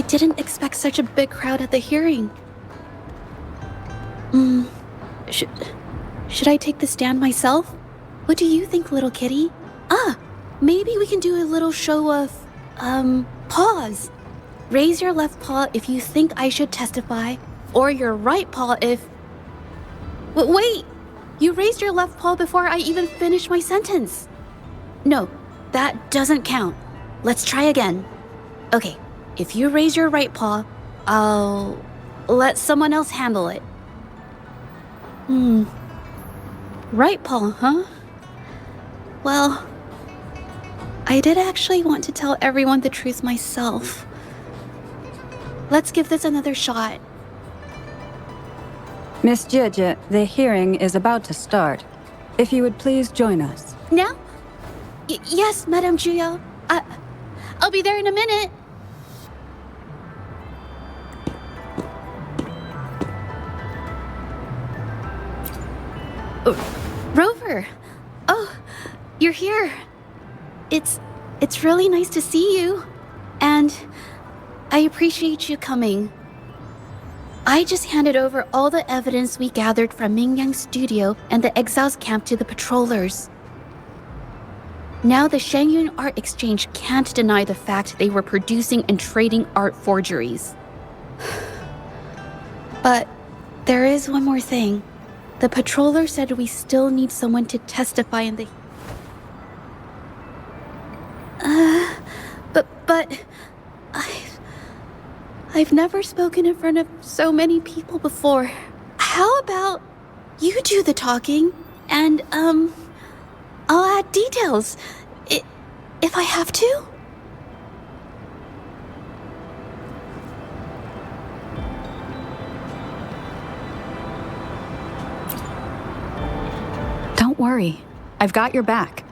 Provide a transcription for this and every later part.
didn't expect such a big crowd at the hearing. Should I take the stand myself? What do you think, little kitty? Maybe we can do a little show of, paws. Raise your left paw if you think I should testify, or your right paw if... Wait! You raised your left paw before I even finished my sentence. No, that doesn't count. Let's try again. Okay, if you raise your right paw, I'll let someone else handle it. Right paw, huh? Well, I did actually want to tell everyone the truth myself. Let's give this another shot. Miss Zhenzi, the hearing is about to start. If you would please join us. Now? Yes, Madame Juya. I'll be there in a minute. Rover! Oh, you're here. It's really nice to see you. And I appreciate you coming. I just handed over all the evidence we gathered from Mingyang's studio and the exiles camp to the patrollers. Now the Shangyun Art Exchange can't deny the fact they were producing and trading art forgeries. But there is one more thing. The patroller said we still need someone to testify in the... But... I've never spoken in front of so many people before. How about you do the talking, and, I'll add details, if I have to? Don't worry, I've got your back.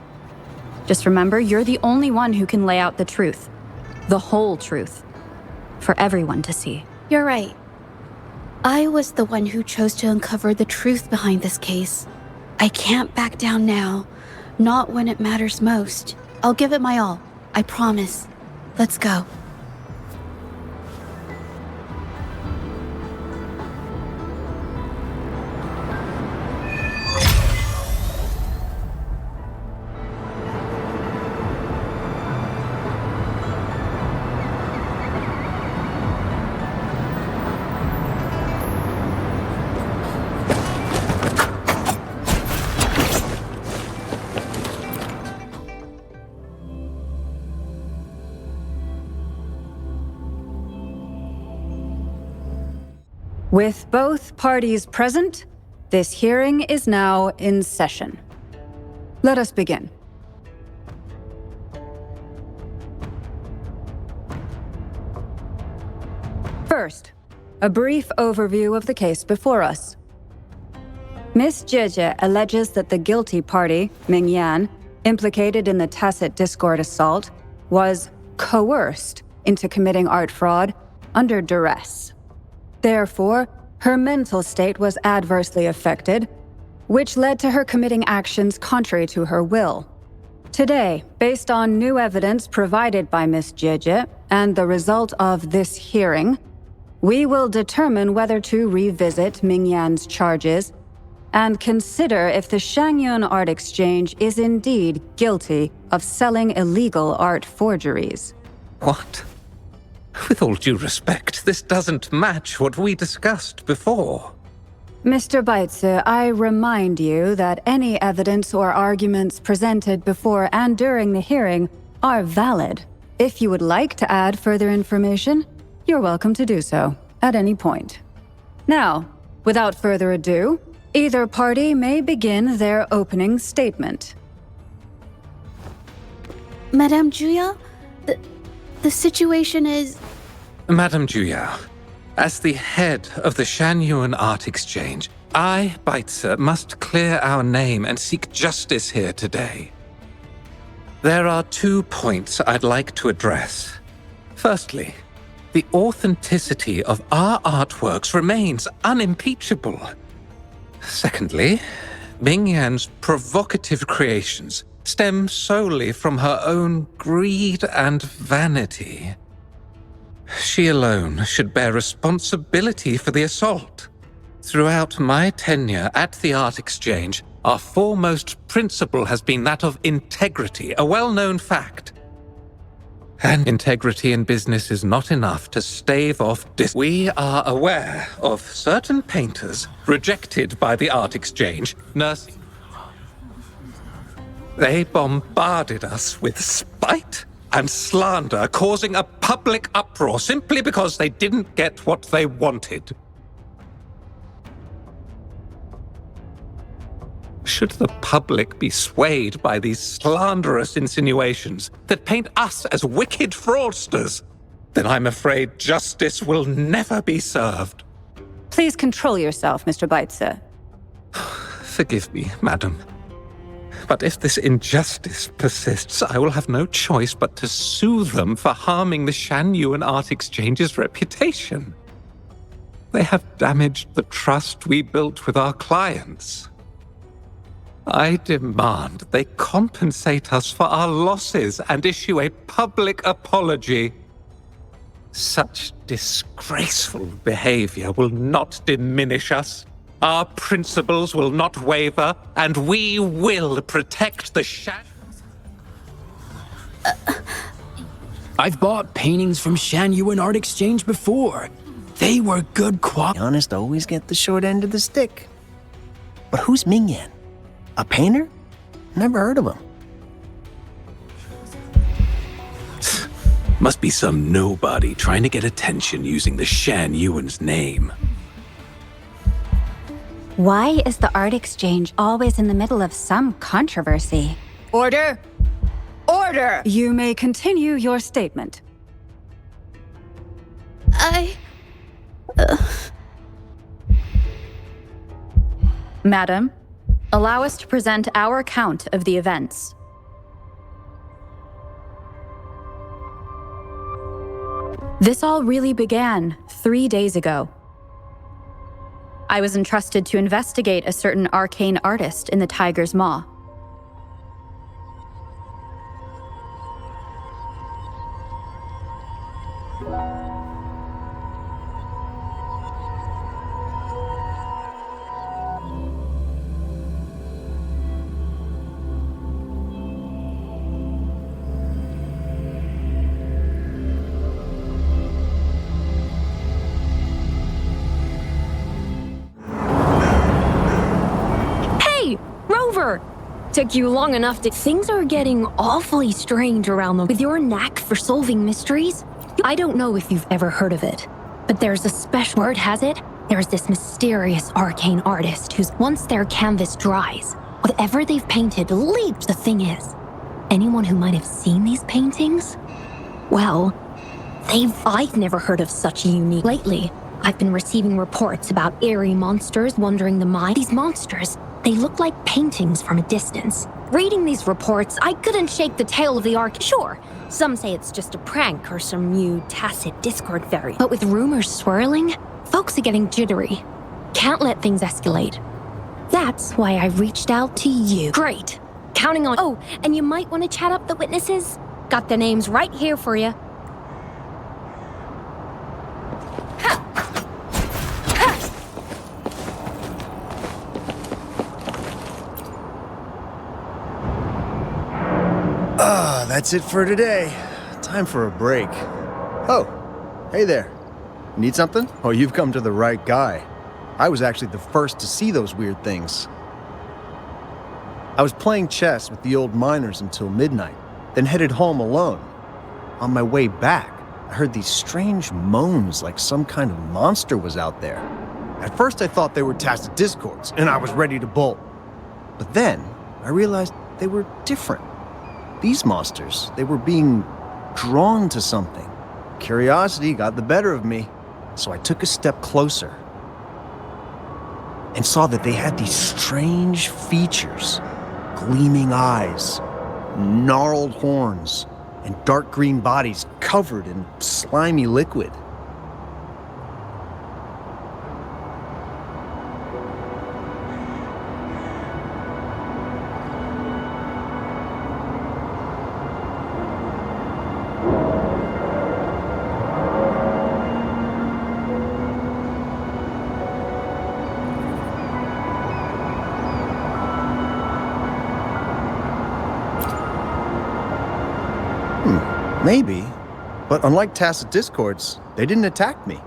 Just remember, you're the only one who can lay out the truth. The whole truth. For everyone to see. You're right. I was the one who chose to uncover the truth behind this case. I can't back down now. Not when it matters most. I'll give it my all. I promise. Let's go. With both parties present, this hearing is now in session. Let us begin. First, a brief overview of the case before us. Miss Zhenzi alleges that the guilty party, Mingyan, implicated in the tacit discord assault, was coerced into committing art fraud under duress. Therefore, her mental state was adversely affected, which led to her committing actions contrary to her will. Today, based on new evidence provided by Miss Zhenzi and the result of this hearing, we will determine whether to revisit Mingyan's charges and consider if the Shangyun Art Exchange is indeed guilty of selling illegal art forgeries. What? With all due respect, this doesn't match what we discussed before. Mr. Baitsu, I remind you that any evidence or arguments presented before and during the hearing are valid. If you would like to add further information, you're welcome to do so at any point. Now, without further ado, either party may begin their opening statement. Madame Juya, the situation is... Madame Juya, as the head of the Shangyun Art Exchange, I, Baitsu, must clear our name and seek justice here today. There are 2 points I'd like to address. Firstly, the authenticity of our artworks remains unimpeachable. Secondly, Mingyan's provocative creations stem solely from her own greed and vanity. She alone should bear responsibility for the assault. Throughout my tenure at the Art Exchange, our foremost principle has been that of integrity, a well-known fact. And integrity in business is not enough to stave off We are aware of certain painters rejected by the Art Exchange, nursing. They bombarded us with spite and slander, causing a public uproar simply because they didn't get what they wanted. Should the public be swayed by these slanderous insinuations that paint us as wicked fraudsters, then I'm afraid justice will never be served. Please control yourself, Mr. Beitzer. Forgive me, madam. But if this injustice persists, I will have no choice but to sue them for harming the Shan Yuan Art Exchange's reputation. They have damaged the trust we built with our clients. I demand they compensate us for our losses and issue a public apology. Such disgraceful behavior will not diminish us. Our principles will not waver, and we will protect the Shan... I've bought paintings from Shan Yuan Art Exchange before. They were good quality. Honest always get the short end of the stick. But who's Ming Yan? A painter? Never heard of him. Must be some nobody trying to get attention using the Shan Yuan's name. Why is the Art Exchange always in the middle of some controversy? Order! Order! You may continue your statement. Madam, allow us to present our account of the events. This all really began 3 days ago. I was entrusted to investigate a certain arcane artist in the Tiger's Maw. Took you long enough to... Things are getting awfully strange around them. With your knack for solving mysteries, I don't know if you've ever heard of it, but there's a special... Word has it, there's this mysterious arcane artist who's... Once their canvas dries, whatever they've painted leaps. The thing is, anyone who might have seen these paintings, well, I've never heard of such a unique... Lately, I've been receiving reports about eerie monsters wandering the mine. These monsters... They look like paintings from a distance. Reading these reports, I couldn't shake the tale of the arc. Sure, some say it's just a prank or some new tacit Discord variant. But with rumors swirling, folks are getting jittery. Can't let things escalate. That's why I reached out to you. Great. Counting on... Oh, and you might want to chat up the witnesses. Got their names right here for you. That's it for today. Time for a break. Oh, hey there. Need something? Oh, you've come to the right guy. I was actually the first to see those weird things. I was playing chess with the old miners until midnight, then headed home alone. On my way back, I heard these strange moans like some kind of monster was out there. At first I thought they were tacit discords, and I was ready to bolt. But then I realized they were different. These monsters, they were being drawn to something. Curiosity got the better of me, so I took a step closer and saw that they had these strange features. Gleaming eyes, gnarled horns, and dark green bodies covered in slimy liquid. Maybe, but unlike tacit discords, they didn't attack me.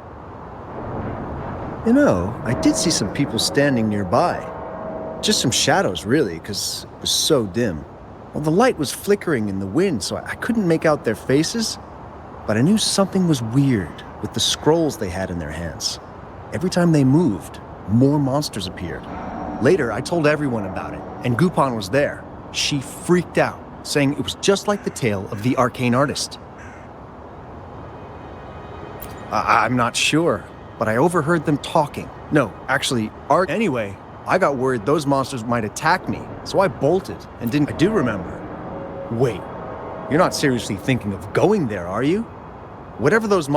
You know, I did see some people standing nearby. Just some shadows, really, because it was so dim. Well, the light was flickering in the wind, so I couldn't make out their faces, but I knew something was weird with the scrolls they had in their hands. Every time they moved, more monsters appeared. Later, I told everyone about it, and Gupon was there. She freaked out, saying it was just like the tale of the arcane artist. I'm not sure, but I overheard them talking. No, actually, Anyway, I got worried those monsters might attack me, so I bolted and didn't. I do remember. Wait, you're not seriously thinking of going there, are you? Whatever those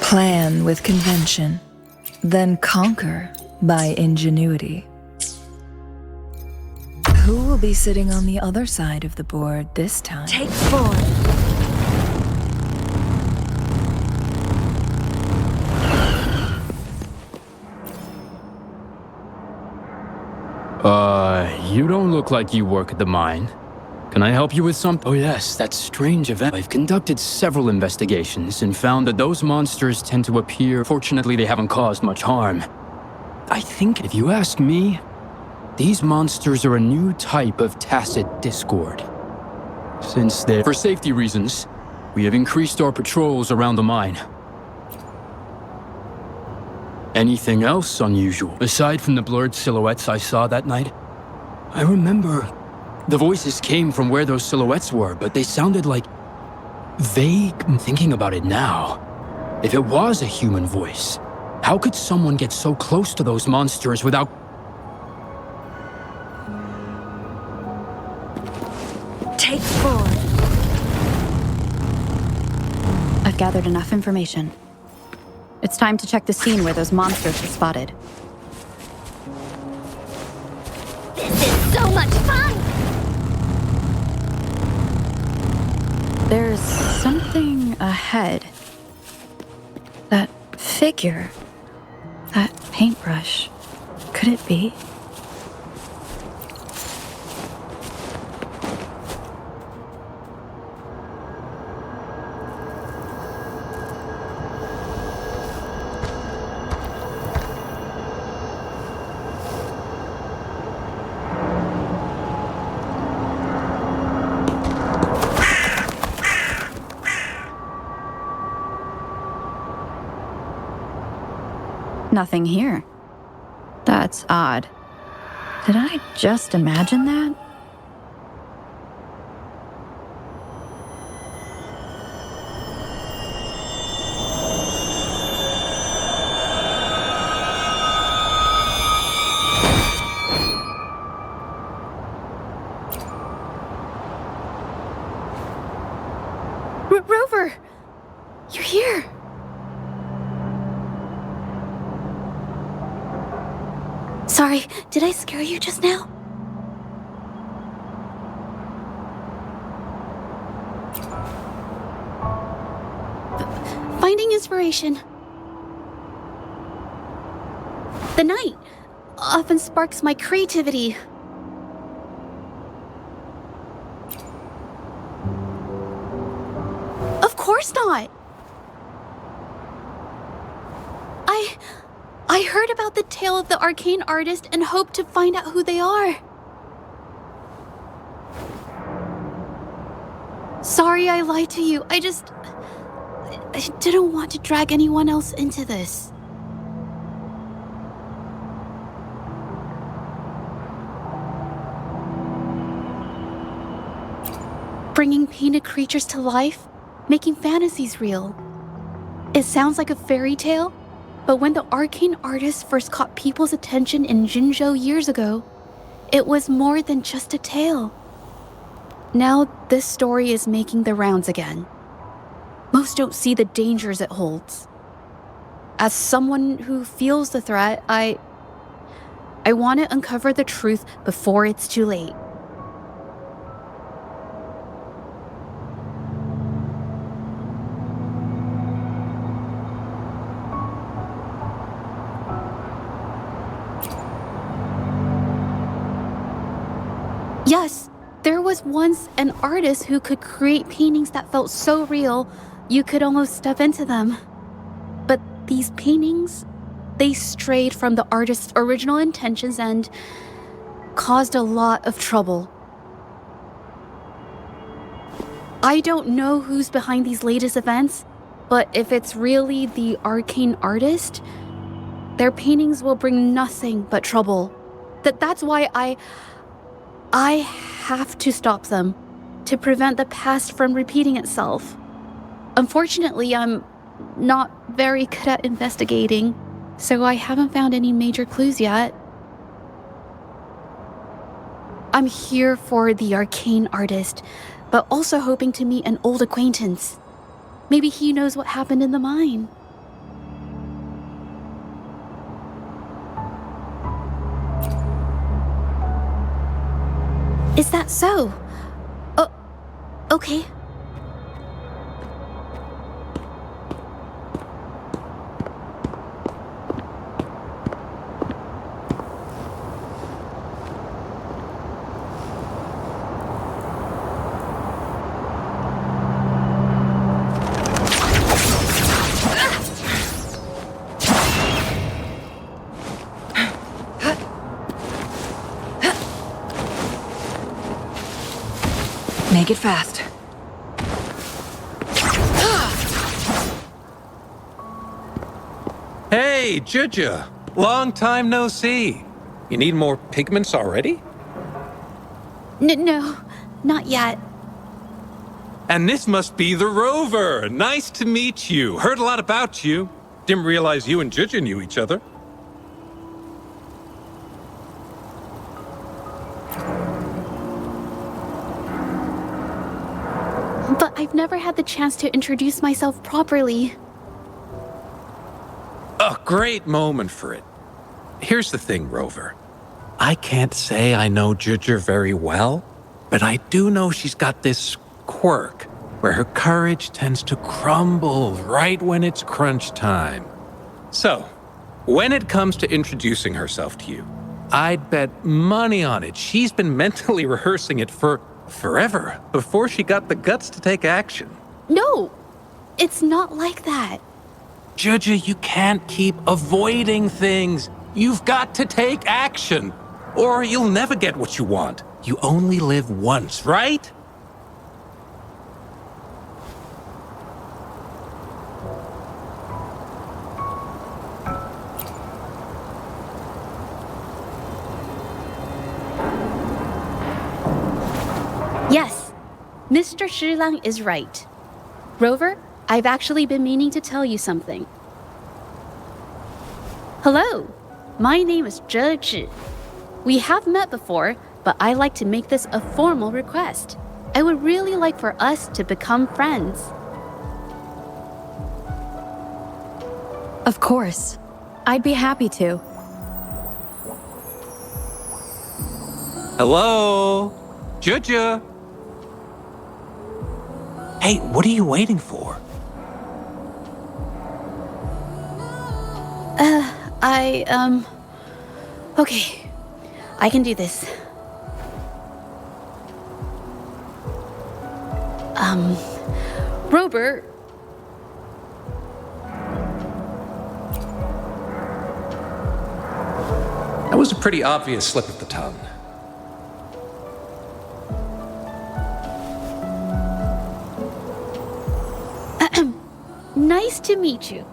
Plan with convention, then conquer by ingenuity. Who will be sitting on the other side of the board this time? Take 4. You don't look like you work at the mine. Can I help you with something? Oh yes, that strange event. I've conducted several investigations and found that those monsters tend to appear. Fortunately, they haven't caused much harm. I think, if you ask me, these monsters are a new type of tacit discord. Since they're... For safety reasons, we have increased our patrols around the mine. Anything else unusual? Aside from the blurred silhouettes I saw that night, I remember the voices came from where those silhouettes were, but they sounded like vague. I'm thinking about it now. If it was a human voice, how could someone get so close to those monsters without... Take 4. I've gathered enough information. It's time to check the scene where those monsters were spotted. This is so much fun! There's something ahead. That figure. That paintbrush. Could it be? Nothing here. That's odd. Did I just imagine that? Rover! You're here! Sorry, did I scare you just now? Finding inspiration. The night often sparks my creativity. Of course not! I heard about the tale of the arcane artist and hoped to find out who they are. Sorry I lied to you. I didn't want to drag anyone else into this. Bringing painted creatures to life, making fantasies real. It sounds like a fairy tale, but when the arcane artist first caught people's attention in Jinzhou years ago, it was more than just a tale. Now this story is making the rounds again. Most don't see the dangers it holds. As someone who feels the threat, I I want to uncover the truth before it's too late. Yes, there was once an artist who could create paintings that felt so real, you could almost step into them. But these paintings, they strayed from the artist's original intentions and caused a lot of trouble. I don't know who's behind these latest events, but if it's really the arcane artist, their paintings will bring nothing but trouble. That's why I have to stop them, to prevent the past from repeating itself. Unfortunately, I'm not very good at investigating, so I haven't found any major clues yet. I'm here for the arcane artist, but also hoping to meet an old acquaintance. Maybe he knows what happened in the mine. Is that so? Oh, okay. Make it fast. Hey, Juja! Long time no see. You need more pigments already? No, not yet. And this must be the Rover! Nice to meet you. Heard a lot about you. Didn't realize you and Juja knew each other. But I've never had the chance to introduce myself properly. A great moment for it. Here's the thing, Rover. I can't say I know Juja very well, but I do know she's got this quirk where her courage tends to crumble right when it's crunch time. So, when it comes to introducing herself to you, I'd bet money on it she's been mentally rehearsing it for forever before she got the guts to take action. No, it's not like that. Juja, you can't keep avoiding things. You've got to take action, or you'll never get what you want. You only live once, right? Yes, Mr. Shilang is right. Rover, I've actually been meaning to tell you something. Hello, my name is Zhenzi. We have met before, but I like to make this a formal request. I would really like for us to become friends. Of course. I'd be happy to. Hello? Juja? Hey, what are you waiting for? Okay, I can do this. Robert. That was a pretty obvious slip of the tongue. Nice to meet you.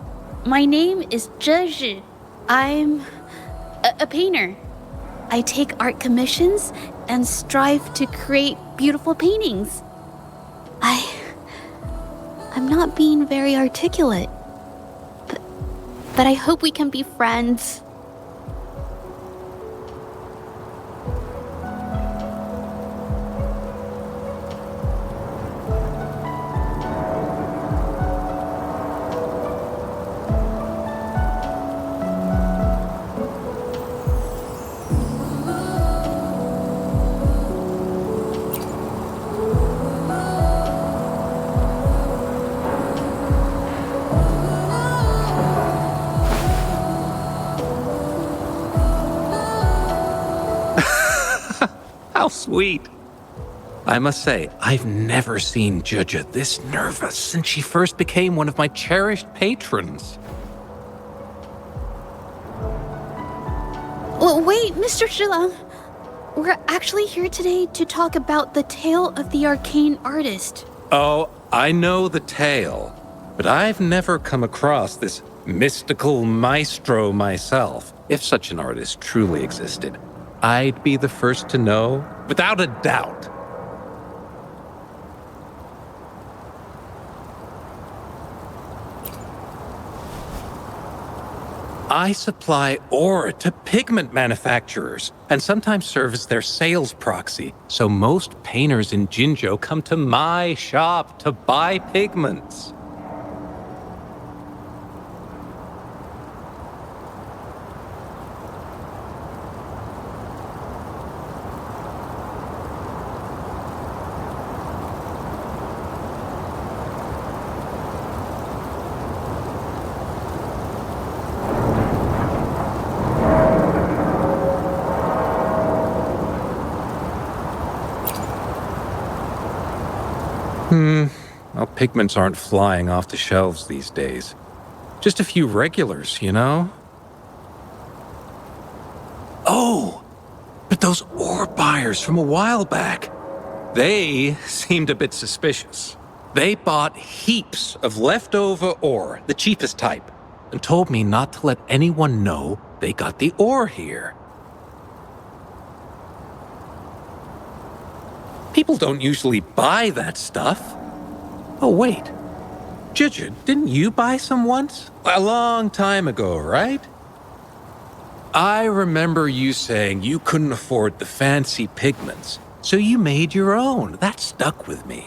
My name is Zhenzi. I'm a painter. I take art commissions and strive to create beautiful paintings. I'm not being very articulate, but I hope we can be friends. How sweet. I must say, I've never seen Zhenzi this nervous since she first became one of my cherished patrons. Well, wait, Mr. Zhilang. We're actually here today to talk about the tale of the arcane artist. Oh, I know the tale, but I've never come across this mystical maestro myself. If such an artist truly existed, I'd be the first to know, without a doubt. I supply ore to pigment manufacturers and sometimes serve as their sales proxy, so most painters in Jinzhou come to my shop to buy pigments. Well, pigments aren't flying off the shelves these days. Just a few regulars, you know? Oh, but those ore buyers from a while back, they seemed a bit suspicious. They bought heaps of leftover ore, the cheapest type, and told me not to let anyone know they got the ore here. People don't usually buy that stuff. Oh, wait. Zhenzi, didn't you buy some once? A long time ago, right? I remember you saying you couldn't afford the fancy pigments, so you made your own. That stuck with me.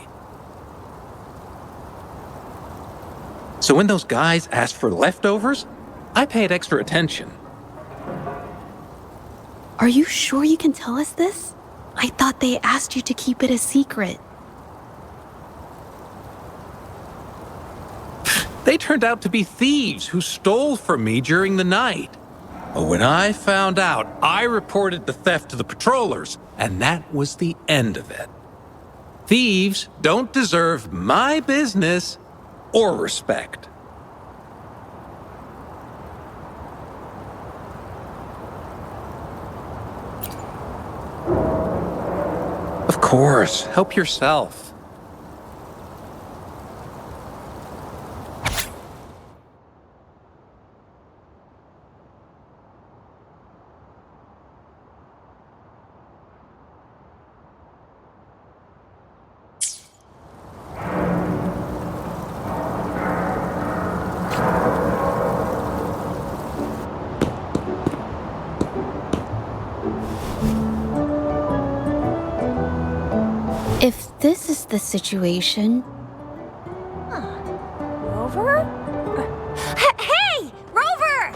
So when those guys asked for leftovers, I paid extra attention. Are you sure you can tell us this? I thought they asked you to keep it a secret. They turned out to be thieves who stole from me during the night. But when I found out, I reported the theft to the patrollers, and that was the end of it. Thieves don't deserve my business or respect. Of course, help yourself. If this is the situation... Rover? Hey! Rover!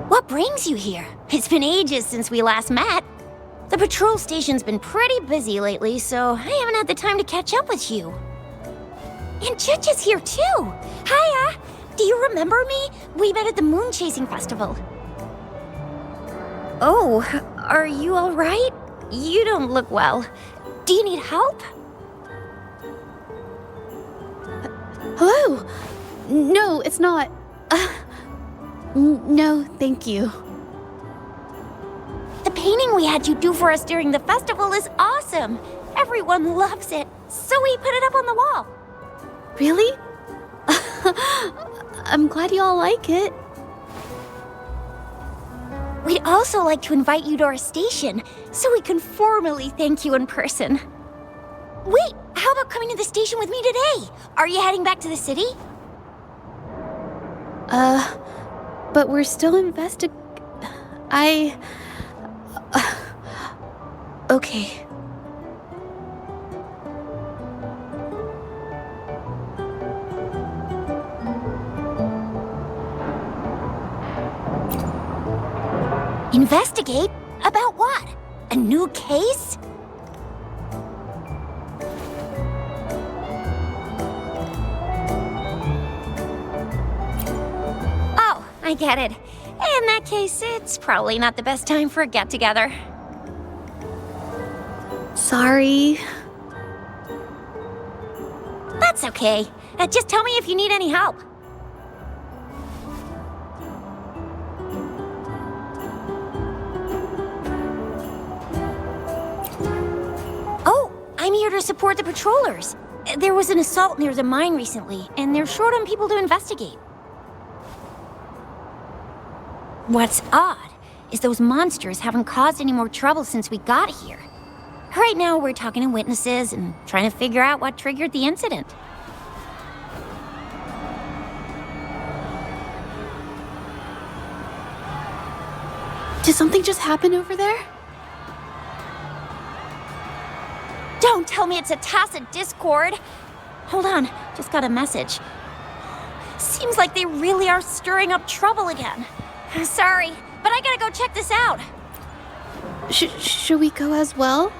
What brings you here? It's been ages since we last met. The patrol station's been pretty busy lately, so I haven't had the time to catch up with you. And Zhenzi's here too! Hiya! Do you remember me? We met at the moon chasing festival. Oh, are you all right? You don't look well. Do you need help? Hello? No, it's not. No, thank you. The painting we had you do for us during the festival is awesome. Everyone loves it, so we put it up on the wall. Really? I'm glad you all like it. We'd also like to invite you to our station, so we can formally thank you in person. Wait, how about coming to the station with me today? Are you heading back to the city? But we're still okay. Investigate? About what? A new case? Oh, I get it. In that case, it's probably not the best time for a get-together. Sorry. That's okay. Just tell me if you need any help. Oh, I'm here to support the patrollers. There was an assault near the mine recently, and they're short on people to investigate. What's odd is those monsters haven't caused any more trouble since we got here. Right now, we're talking to witnesses and trying to figure out what triggered the incident. Did something just happen over there? Don't tell me it's a tacit discord. Hold on, just got a message. Seems like they really are stirring up trouble again. Sorry, but I gotta go check this out. Should we go as well?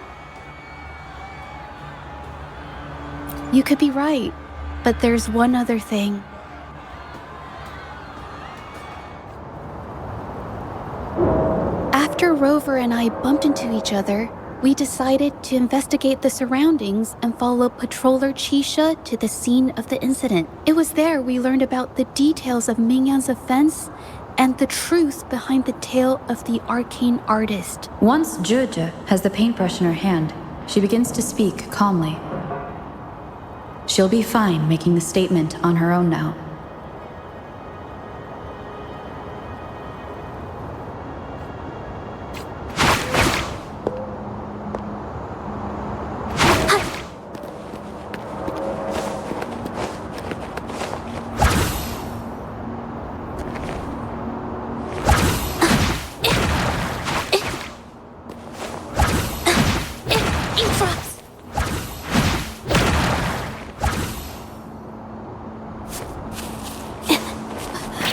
You could be right, but there's one other thing. After Rover and I bumped into each other, we decided to investigate the surroundings and follow Patroller Chisha to the scene of the incident. It was there we learned about the details of Mingyan's offense and the truth behind the tale of the arcane artist. Once Zhenzi has the paintbrush in her hand, she begins to speak calmly. She'll be fine making the statement on her own now.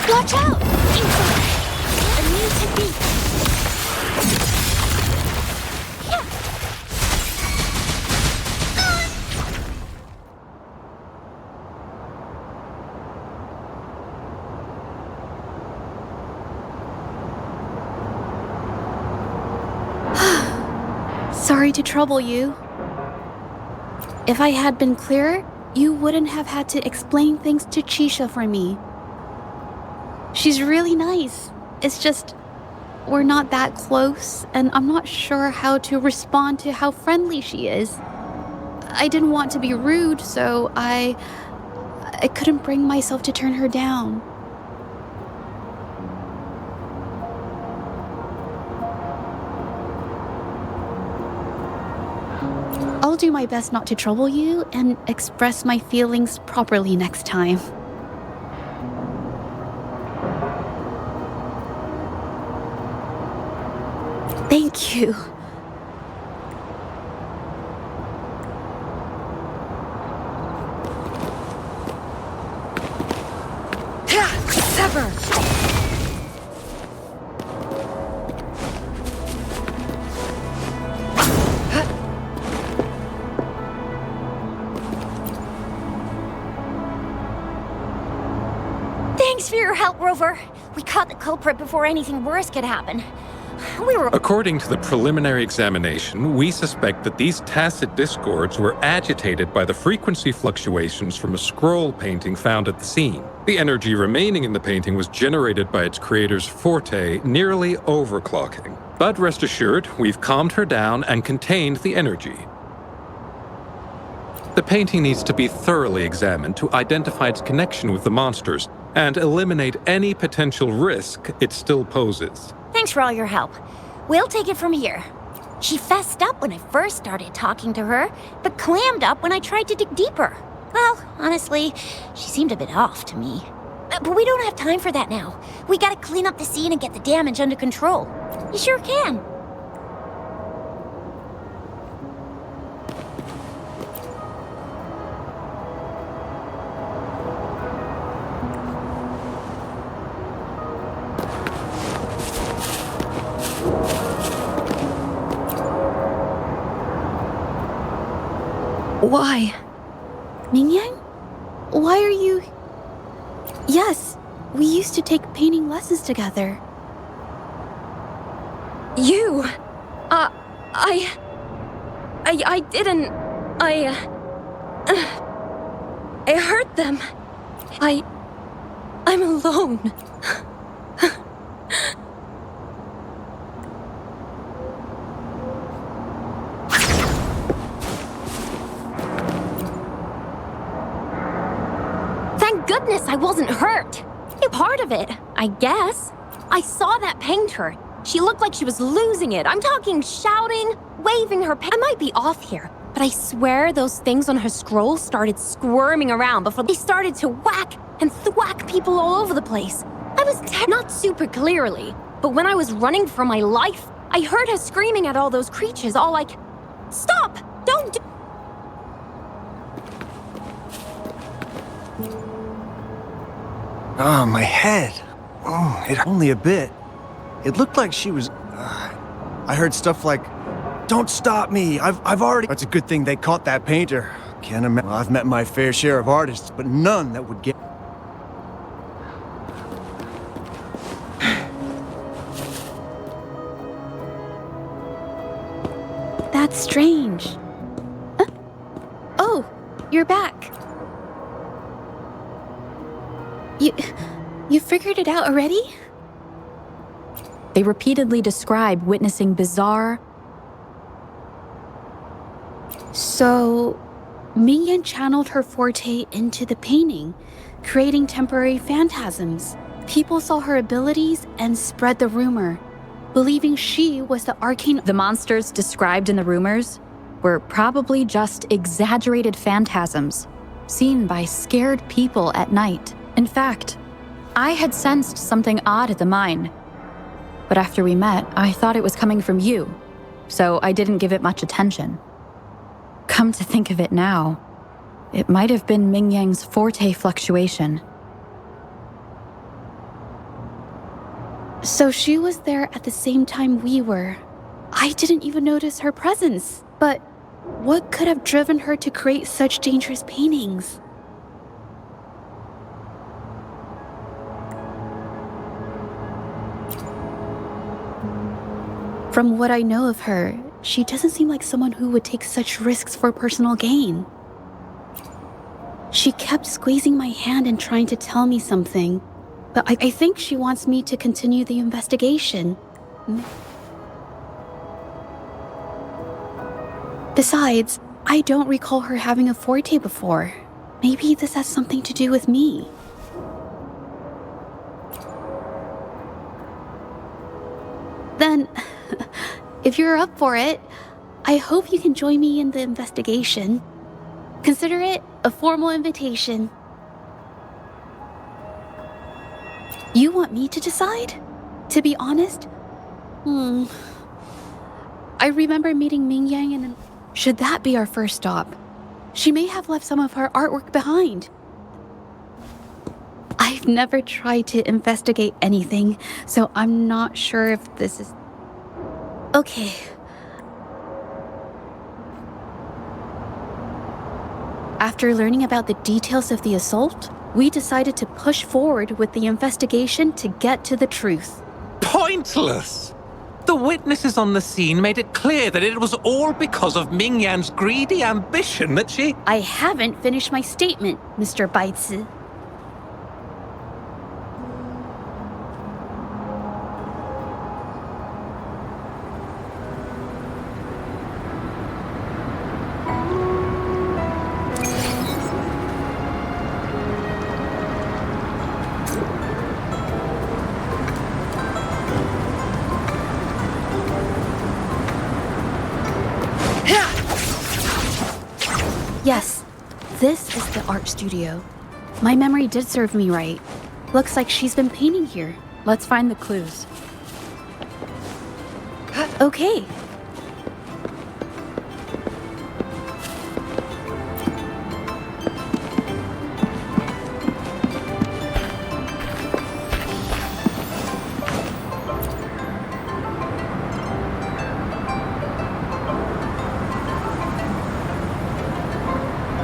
Watch out! A new technique. Sorry to trouble you. If I had been clearer, you wouldn't have had to explain things to Chisha for me. She's really nice. It's just, we're not that close, and I'm not sure how to respond to how friendly she is. I didn't want to be rude, so I couldn't bring myself to turn her down. I'll do my best not to trouble you and express my feelings properly next time. Thank you. Sever! Thanks for your help, Rover. We caught the culprit before anything worse could happen. We were... According to the preliminary examination, we suspect that these tacit discords were agitated by the frequency fluctuations from a scroll painting found at the scene. The energy remaining in the painting was generated by its creator's forte, nearly overclocking. But rest assured, we've calmed her down and contained the energy. The painting needs to be thoroughly examined to identify its connection with the monsters and eliminate any potential risk it still poses. Thanks for all your help. We'll take it from here. She fessed up when I first started talking to her, but clammed up when I tried to dig deeper. Well, honestly, she seemed a bit off to me. But we don't have time for that now. We gotta clean up the scene and get the damage under control. You sure can. Why? Mingyan? Why are you... Yes, we used to take painting lessons together. You! I didn't... I hurt them. I'm alone. Thank goodness I wasn't hurt. A part of it, I guess. I saw that painter. She looked like she was losing it. I'm talking shouting, waving her I might be off here, but I swear those things on her scroll started squirming around before they started to whack and thwack people all over the place. I was not super clearly, but when I was running for my life, I heard her screaming at all those creatures, all like, "Stop! Don't do..." Oh, my head. Oh, it only a bit. It looked like she was... I heard stuff like, "Don't stop me, I've already..." It's a good thing they caught that painter. Can't imagine. Well, I've met my fair share of artists, but none that would get... That's strange. Oh, you're back. You figured it out already? They repeatedly describe witnessing bizarre... So, Mingyan channeled her forte into the painting, creating temporary phantasms. People saw her abilities and spread the rumor, believing she was the arcane... The monsters described in the rumors were probably just exaggerated phantasms, seen by scared people at night. In fact, I had sensed something odd at the mine. But after we met, I thought it was coming from you, so I didn't give it much attention. Come to think of it now, it might have been Mingyang's forte fluctuation. So she was there at the same time we were. I didn't even notice her presence. But what could have driven her to create such dangerous paintings? From what I know of her, she doesn't seem like someone who would take such risks for personal gain. She kept squeezing my hand and trying to tell me something, but I think she wants me to continue the investigation. Besides, I don't recall her having a forte before. Maybe this has something to do with me. Then, if you're up for it, I hope you can join me in the investigation. Consider it a formal invitation. You want me to decide? To be honest? I remember meeting Mingyang and... Should that be our first stop? She may have left some of her artwork behind. I've never tried to investigate anything, so I'm not sure if this is... Okay. After learning about the details of the assault, we decided to push forward with the investigation to get to the truth. Pointless! The witnesses on the scene made it clear that it was all because of Mingyan's greedy ambition that she... I haven't finished my statement, Mr. Baizi. Yes, this is the art studio. My memory did serve me right. Looks like she's been painting here. Let's find the clues. Okay.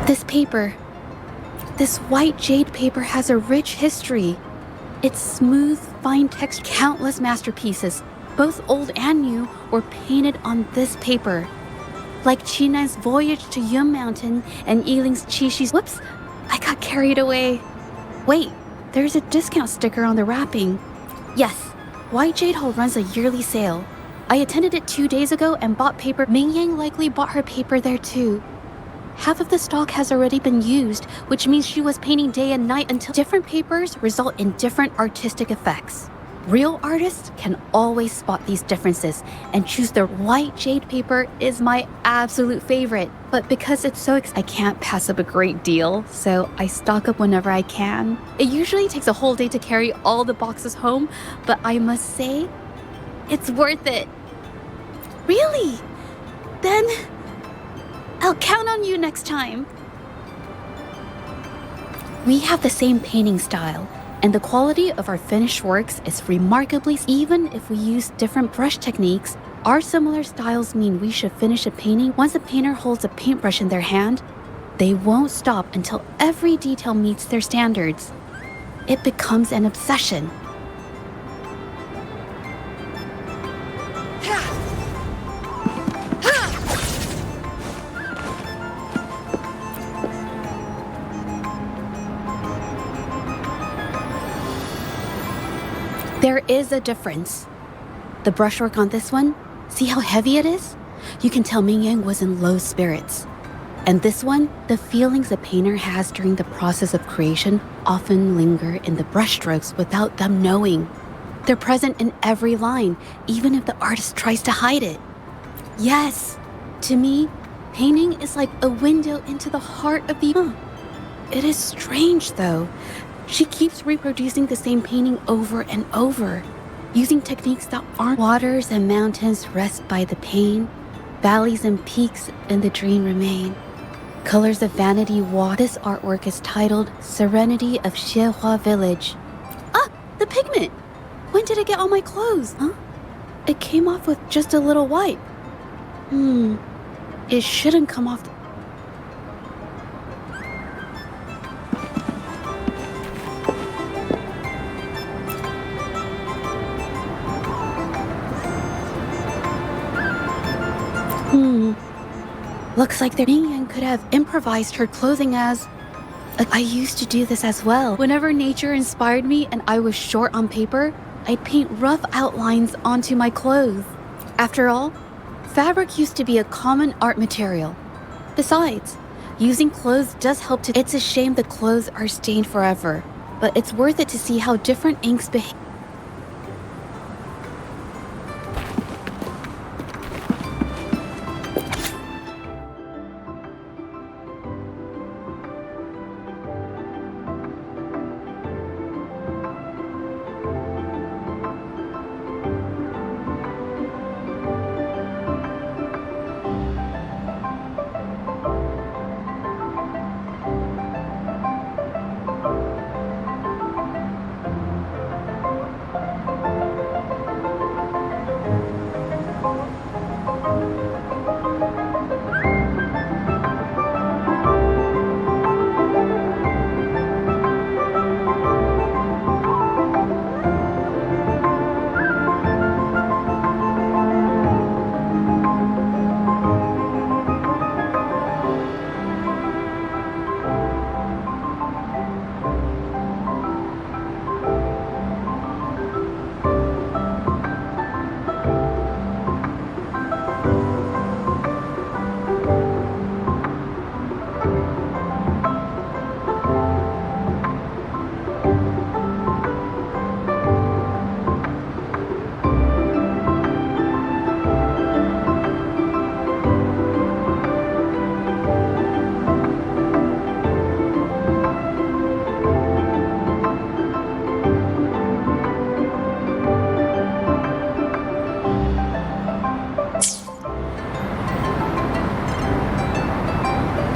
This paper, this white jade paper has a rich history. It's smooth, fine text, countless masterpieces, both old and new, were painted on this paper. Like Chinai's voyage to Yum Mountain and Yiling's Qishi's— Whoops, I got carried away. Wait, there's a discount sticker on the wrapping. Yes, White Jade Hall runs a yearly sale. I attended it 2 days ago and bought paper. Ming Yang likely bought her paper there too. Half of the stock has already been used, which means she was painting day and night until— Different papers result in different artistic effects. Real artists can always spot these differences and choose the white jade paper is my absolute favorite. But because it's so I can't pass up a great deal, so I stock up whenever I can. It usually takes a whole day to carry all the boxes home, but I must say, it's worth it. Really? Then I'll count on you next time. We have the same painting style, and the quality of our finished works is remarkably— Even if we use different brush techniques, our similar styles mean we should finish a painting. Once a painter holds a paintbrush in their hand, they won't stop until every detail meets their standards. It becomes an obsession. There is a difference. The brushwork on this one, see how heavy it is? You can tell Ming Yang was in low spirits. And this one, the feelings a painter has during the process of creation often linger in the brushstrokes without them knowing. They're present in every line, even if the artist tries to hide it. Yes, to me, painting is like a window into the heart of the— It is strange though. She keeps reproducing the same painting over and over, using techniques that aren't— Waters and mountains rest by the pain, valleys and peaks in the dream remain. Colors of vanity walk. This artwork is titled Serenity of Xiehua Village. Ah, the pigment! When did it get on my clothes, huh? It came off with just a little wipe. It shouldn't come off. Looks like the Ming Yang could have improvised her clothing as— I used to do this as well. Whenever nature inspired me and I was short on paper, I'd paint rough outlines onto my clothes. After all, fabric used to be a common art material. Besides, using clothes does help to— It's a shame the clothes are stained forever, but it's worth it to see how different inks behave.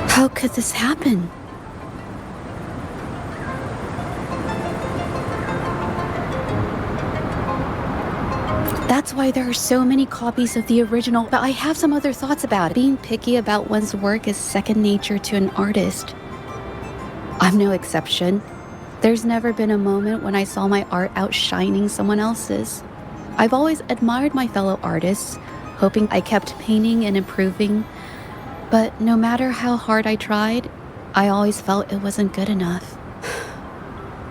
How could this happen? That's why there are so many copies of the original, but I have some other thoughts about it. Being picky about one's work is second nature to an artist. I'm no exception. There's never been a moment when I saw my art outshining someone else's. I've always admired my fellow artists, hoping I kept painting and improving. But no matter how hard I tried, I always felt it wasn't good enough.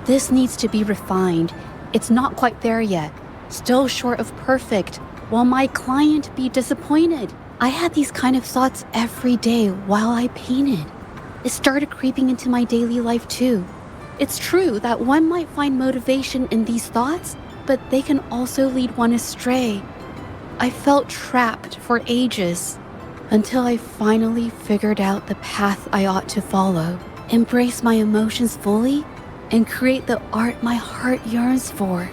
This needs to be refined. It's not quite there yet. Still short of perfect. Will my client be disappointed? I had these kind of thoughts every day while I painted. It started creeping into my daily life too. It's true that one might find motivation in these thoughts, but they can also lead one astray. I felt trapped for ages until I finally figured out the path I ought to follow, embrace my emotions fully, and create the art my heart yearns for.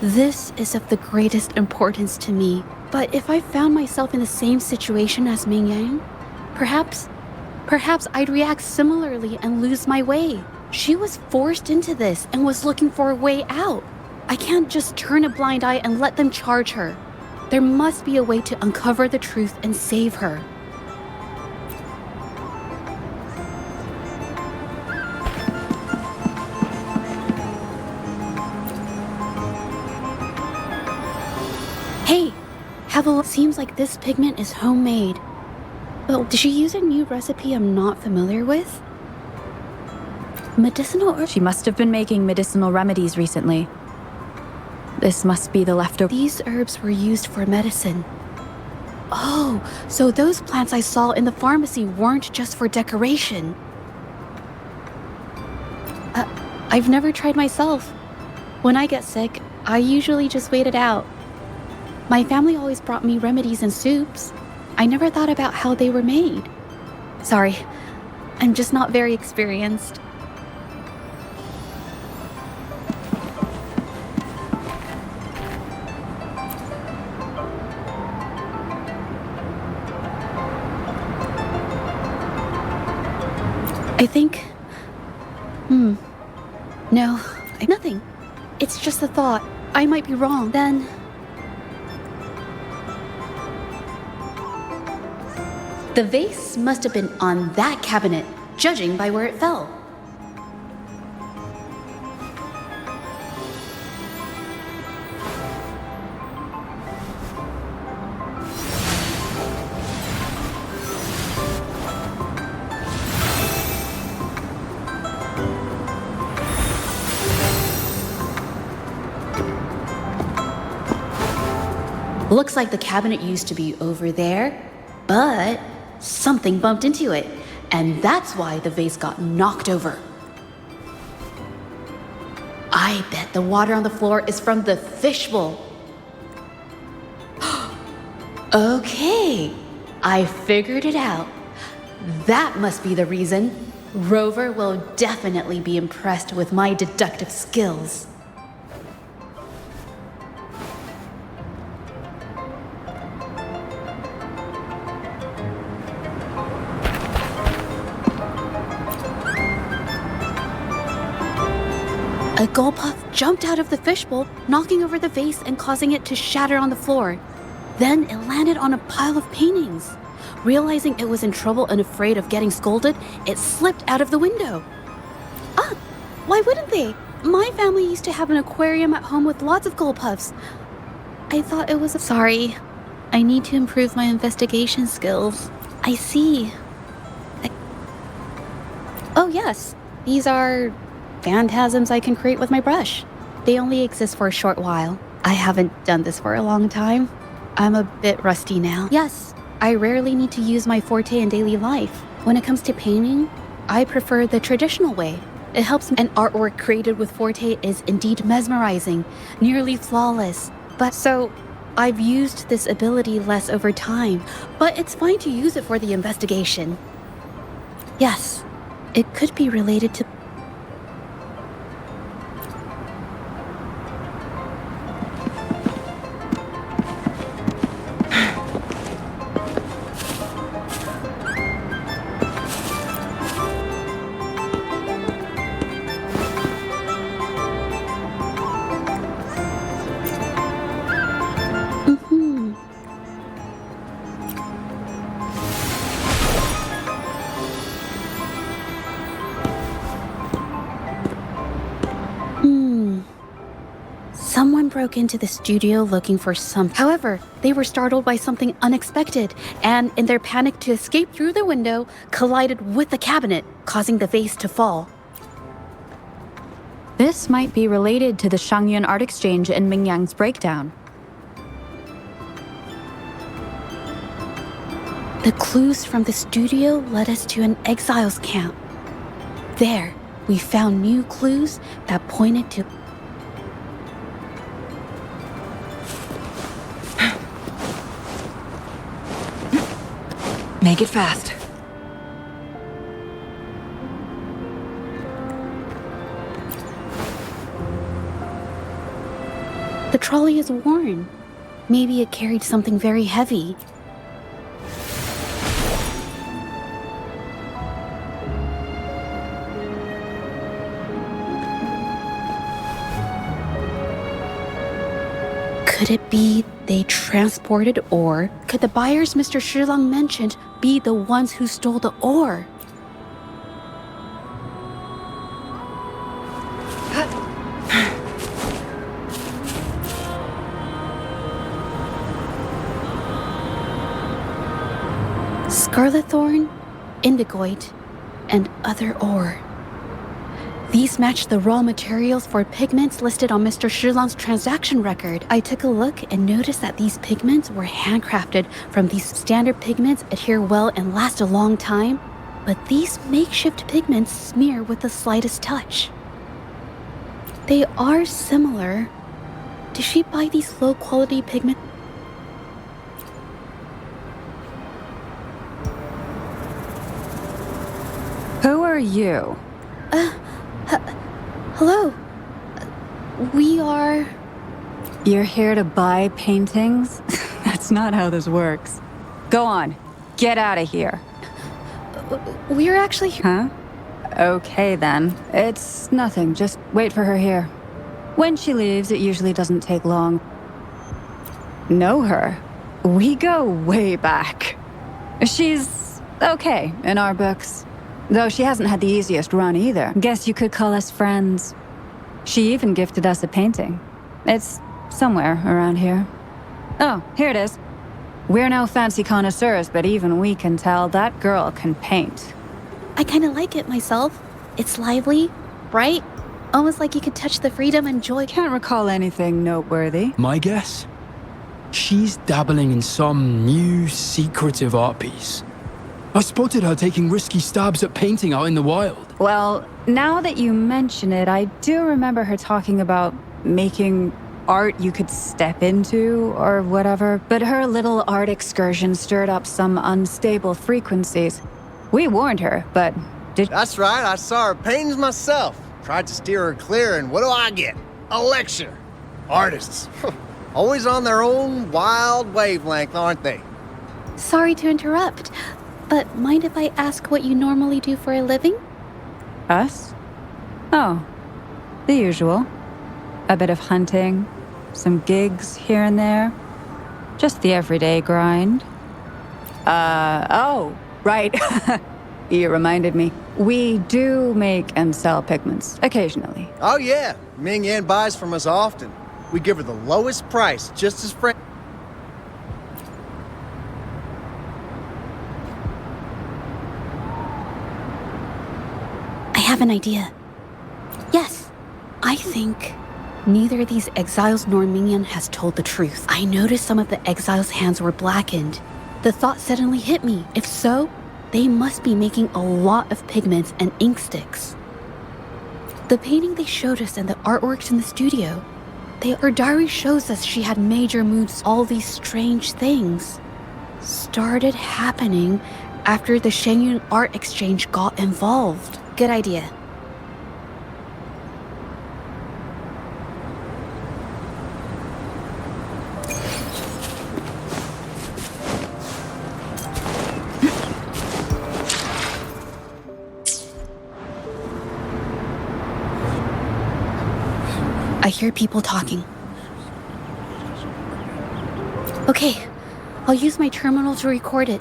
This is of the greatest importance to me. But if I found myself in the same situation as Ming Yang, perhaps I'd react similarly and lose my way. She was forced into this and was looking for a way out. I can't just turn a blind eye and let them charge her. There must be a way to uncover the truth and save her. Hey, seems like this pigment is homemade. But did she use a new recipe I'm not familiar with? Medicinal herbs? She must have been making medicinal remedies recently. This must be the leftover. These herbs were used for medicine. Oh, so those plants I saw in the pharmacy weren't just for decoration. I've never tried myself. When I get sick, I usually just wait it out. My family always brought me remedies and soups. I never thought about how they were made. Sorry, I'm just not very experienced. I think... No, nothing. It's just a thought. I might be wrong. Then... The vase must have been on that cabinet, judging by where it fell. Looks like the cabinet used to be over there, but something bumped into it, and that's why the vase got knocked over. I bet the water on the floor is from the fishbowl. Okay, I figured it out. That must be the reason. Rover will definitely be impressed with my deductive skills. A gull puff jumped out of the fishbowl, knocking over the vase and causing it to shatter on the floor. Then it landed on a pile of paintings. Realizing it was in trouble and afraid of getting scolded, it slipped out of the window. Ah, why wouldn't they? My family used to have an aquarium at home with lots of gull puffs. I thought it was Sorry, I need to improve my investigation skills. I see. Oh yes, these are phantasms I can create with my brush. They only exist for a short while. I haven't done this for a long time. I'm a bit rusty now. Yes, I rarely need to use my forte in daily life. When it comes to painting, I prefer the traditional way. It helps. An artwork created with forte is indeed mesmerizing, nearly flawless. But so, I've used this ability less over time, but it's fine to use it for the investigation. Yes, it could be related to broke into the studio looking for something. However, they were startled by something unexpected, and in their panic to escape through the window, collided with the cabinet, causing the vase to fall. This might be related to the Shangyun Art Exchange and Mingyang's breakdown. The clues from the studio led us to an exiles camp. There, we found new clues that pointed to... Make it fast. The trolley is worn. Maybe it carried something very heavy. Could it be they transported ore? Could the buyers Mr. Shilang mentioned be the ones who stole the ore? Scarlet thorn, indigoite, and other ore. These match the raw materials for pigments listed on Mr. Shilang's transaction record. I took a look and noticed that these pigments were handcrafted from these standard pigments, adhere well and last a long time, but these makeshift pigments smear with the slightest touch. They are similar. Did she buy these low-quality pigments? Who are you? Hello. We are... You're here to buy paintings? That's not how this works. Go on. Get out of here. We're actually here... Huh? Okay then. It's nothing. Just wait for her here. When she leaves, it usually doesn't take long. Know her? We go way back. She's okay in our books. Though she hasn't had the easiest run either. Guess you could call us friends. She even gifted us a painting. It's somewhere around here. Oh, here it is. We're no fancy connoisseurs, but even we can tell that girl can paint. I kind of like it myself. It's lively, bright, almost like you could touch the freedom and joy. Can't recall anything noteworthy. My guess? She's dabbling in some new secretive art piece. I spotted her taking risky stabs at painting out in the wild. Well, now that you mention it, I do remember her talking about making art you could step into or whatever. But her little art excursion stirred up some unstable frequencies. We warned her, but did... That's right, I saw her paintings myself. Tried to steer her clear, and what do I get? A lecture. Artists. Always on their own wild wavelength, aren't they? Sorry to interrupt, but mind if I ask what you normally do for a living? Us? Oh, the usual. A bit of hunting, some gigs here and there. Just the everyday grind. Oh, right. You reminded me. We do make and sell pigments, occasionally. Oh yeah, Ming Yan buys from us often. We give her the lowest price, just as friend. I have an idea. Yes, I think neither these exiles nor Mingyan has told the truth. I noticed some of the exiles' hands were blackened. The thought suddenly hit me. If so, they must be making a lot of pigments and ink sticks. The painting they showed us and the artworks in the studio, her diary shows us she had major moods. All these strange things started happening after the Shengyun Art Exchange got involved. Good idea. I hear people talking. Okay, I'll use my terminal to record it.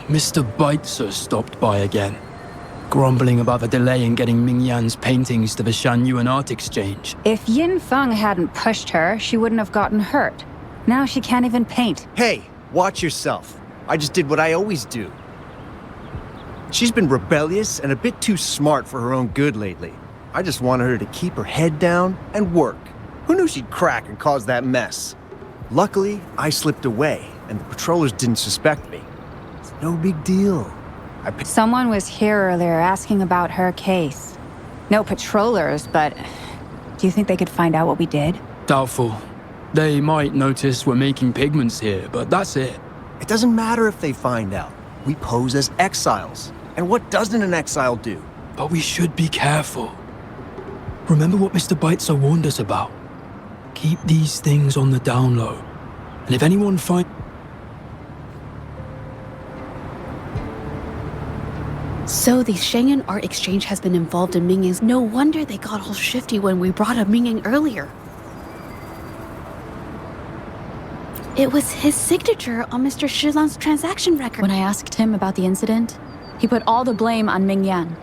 Mr. Beitzer stopped by again, grumbling about the delay in getting Ming Yan's paintings to the Shan Yuan Art Exchange. If Yin Feng hadn't pushed her, she wouldn't have gotten hurt. Now she can't even paint. Hey, watch yourself. I just did what I always do. She's been rebellious and a bit too smart for her own good lately. I just wanted her to keep her head down and work. Who knew she'd crack and cause that mess? Luckily, I slipped away, and the patrollers didn't suspect me. It's no big deal. Someone was here earlier asking about her case. No patrollers, but do you think they could find out what we did? Doubtful. They might notice we're making pigments here, but that's it. It doesn't matter if they find out. We pose as exiles. And what doesn't an exile do? But we should be careful. Remember what Mr. Beitzer warned us about. Keep these things on the down low. And if anyone finds... So the Shangyuan Art Exchange has been involved in Mingyang's. No wonder they got all shifty when we brought up Mingyang earlier. It was his signature on Mr. Shizan's transaction record. When I asked him about the incident, he put all the blame on Ming Yan,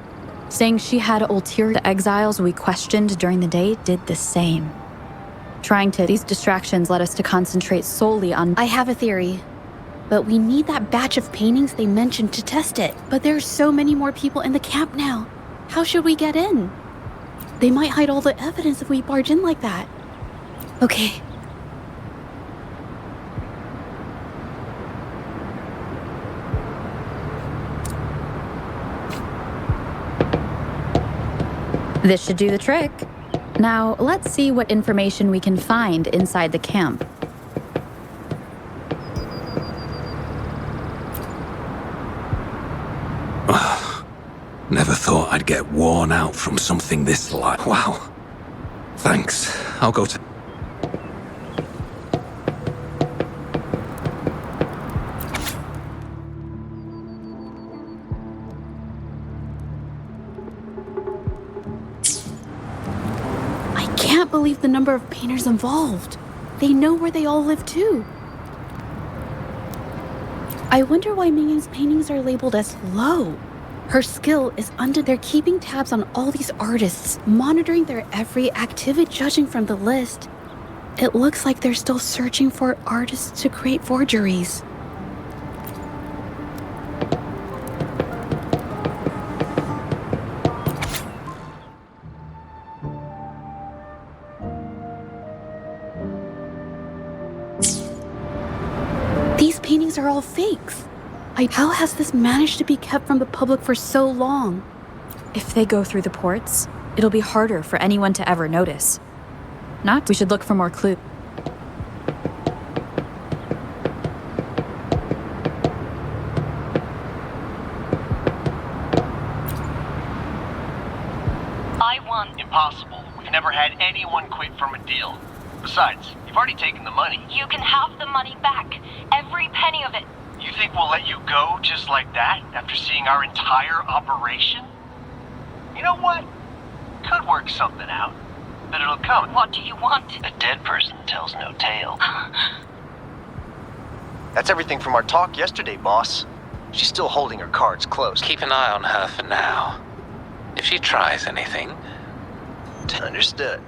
saying she had ulterior. The exiles we questioned during the day did the same. These distractions led us to concentrate solely on... I have a theory, but we need that batch of paintings they mentioned to test it. But there's so many more people in the camp now. How should we get in? They might hide all the evidence if we barge in like that. Okay. This should do the trick. Now, let's see what information we can find inside the camp. Never thought I'd get worn out from something this light. Wow. Thanks. I'll go to... I can't believe the number of painters involved. They know where they all live too. I wonder why Mingyang's paintings are labeled as low. Her skill is under. They're keeping tabs on all these artists, monitoring their every activity. Judging from the list, it looks like they're still searching for artists to create forgeries. These paintings are all fakes. How has this managed to be kept from the public for so long? If they go through the ports, it'll be harder for anyone to ever notice. We should look for more clues. Impossible. We've never had anyone quit from a deal. Besides, you've already taken the money. You can have the money back. Every penny of it. You think we'll let you go just like that after seeing our entire operation? You know what? Could work something out. But it'll come. What do you want? A dead person tells no tale. That's everything from our talk yesterday, boss. She's still holding her cards close. Keep an eye on her for now. If she tries anything... Understood.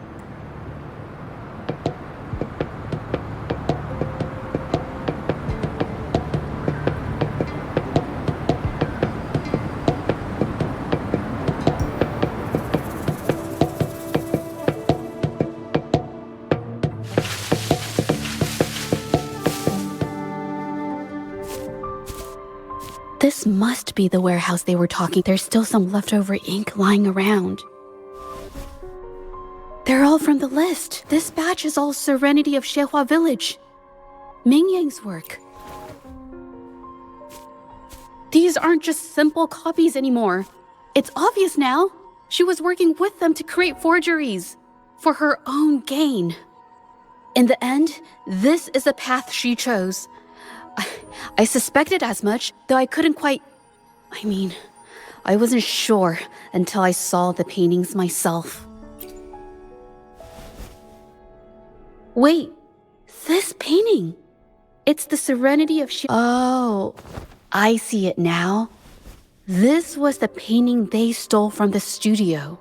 This must be the warehouse they were talking. There's still some leftover ink lying around. They're all from the list. This batch is all Serenity of Shehua Village. Mingyang's work. These aren't just simple copies anymore. It's obvious now. She was working with them to create forgeries for her own gain. In the end, this is the path she chose. I suspected as much, though I couldn't quite... I wasn't sure until I saw the paintings myself. Wait, this painting. It's the Serenity of Oh, I see it now. This was the painting they stole from the studio.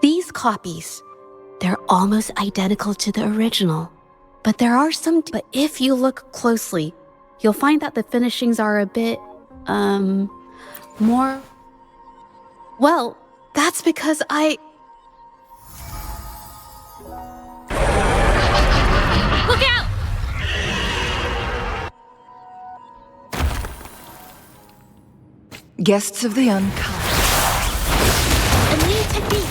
These copies, they're almost identical to the original. But there are some... But if you look closely, you'll find that the finishings are a bit, more... Well, that's because Look out! Guests of the unkind. A new technique.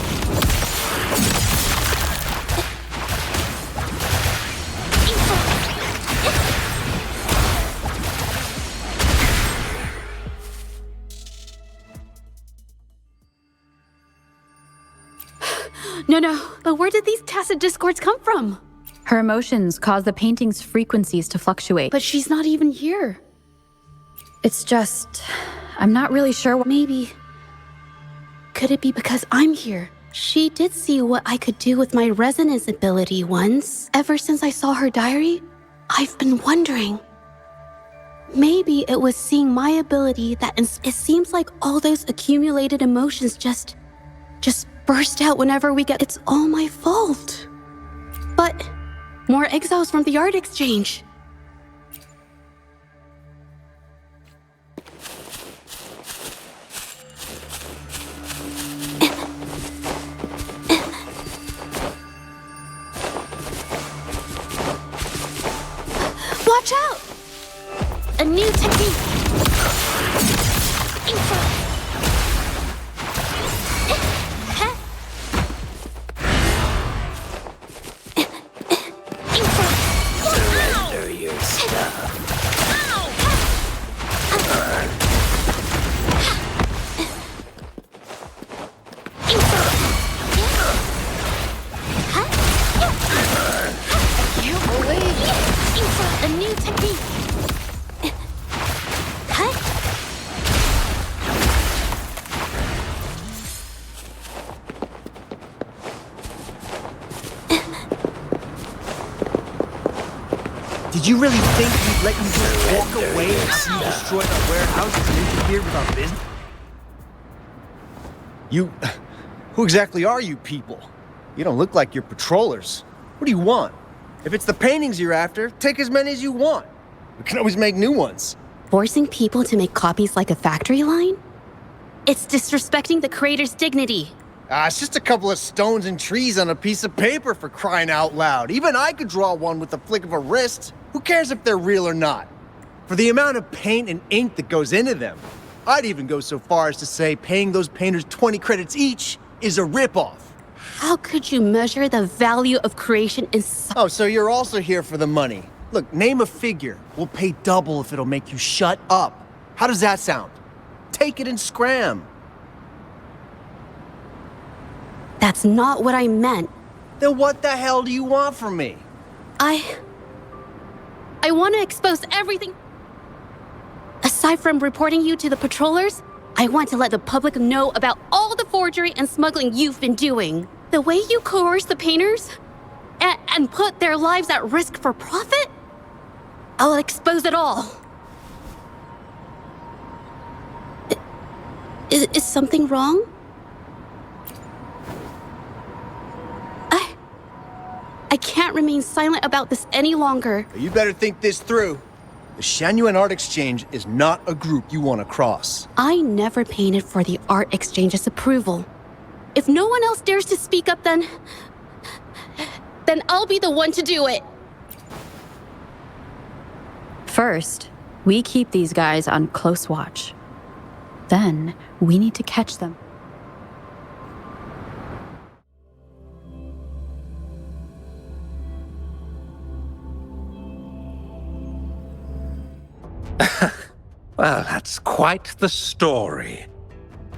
No, but where did these tacit discords come from? Her emotions cause the painting's frequencies to fluctuate. But she's not even here. It's just... I'm not really sure what... Maybe... Could it be because I'm here? She did see what I could do with my resonance ability once. Ever since I saw her diary, I've been wondering. Maybe it was seeing my ability that it seems like all those accumulated emotions just burst out whenever we get... It's all my fault. But more exiles from the art exchange. Watch out! A new technique. Surrender your stuff. A new technique. Did you really think we'd let you just walk away after you destroyed our warehouse and interfered with our business? Who exactly are you people? You don't look like you're patrollers. What do you want? If it's the paintings you're after, take as many as you want. We can always make new ones. Forcing people to make copies like a factory line? It's disrespecting the creator's dignity. It's just a couple of stones and trees on a piece of paper, for crying out loud. Even I could draw one with the flick of a wrist. Who cares if they're real or not? For the amount of paint and ink that goes into them, I'd even go so far as to say paying those painters 20 credits each is a ripoff. How could you measure the value of creation in Oh, so you're also here for the money. Look, name a figure. We'll pay double if it'll make you shut up. How does that sound? Take it and scram. That's not what I meant. Then what the hell do you want from me? I want to expose everything. Aside from reporting you to the patrollers, I want to let the public know about all the forgery and smuggling you've been doing. The way you coerce the painters and put their lives at risk for profit? I'll expose it all. Is something wrong? I can't remain silent about this any longer. You better think this through. The Shanyuan Art Exchange is not a group you want to cross. I never painted for the art exchange's approval. If no one else dares to speak up, then I'll be the one to do it. First, we keep these guys on close watch. Then, we need to catch them. Well, that's quite the story.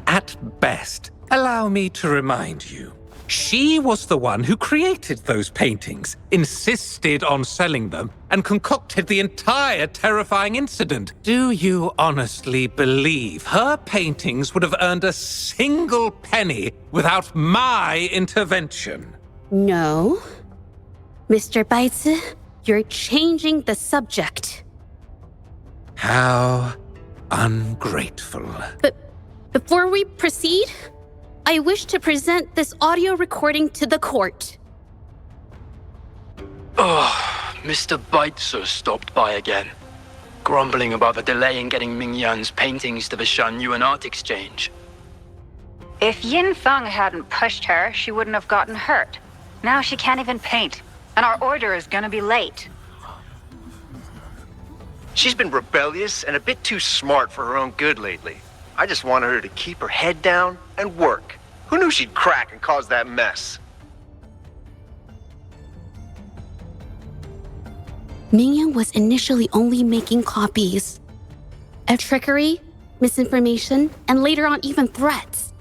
At best, allow me to remind you, she was the one who created those paintings, insisted on selling them, and concocted the entire terrifying incident. Do you honestly believe her paintings would have earned a single penny without my intervention? No. Mr. Baizi, you're changing the subject. How ungrateful. But before we proceed, I wish to present this audio recording to the court. Mr. Baitzer stopped by again, grumbling about the delay in getting Ming Yan's paintings to the Shanyuan Art Exchange. If Yin Feng hadn't pushed her, she wouldn't have gotten hurt. Now she can't even paint, and our order is gonna be late. She's been rebellious and a bit too smart for her own good lately. I just wanted her to keep her head down and work. Who knew she'd crack and cause that mess? Mingyan was initially only making copies of trickery, misinformation, and later on even threats.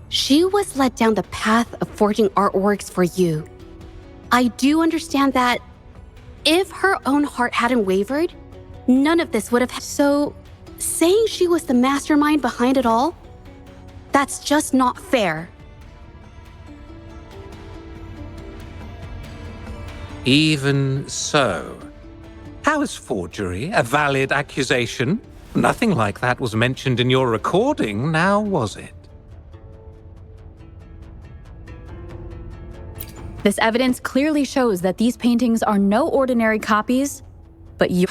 She was led down the path of forging artworks for you. I do understand that if her own heart hadn't wavered, none of this would have happened. So, saying she was the mastermind behind it all, that's just not fair. Even so, how is forgery a valid accusation? Nothing like that was mentioned in your recording, now was it? This evidence clearly shows that these paintings are no ordinary copies, but you...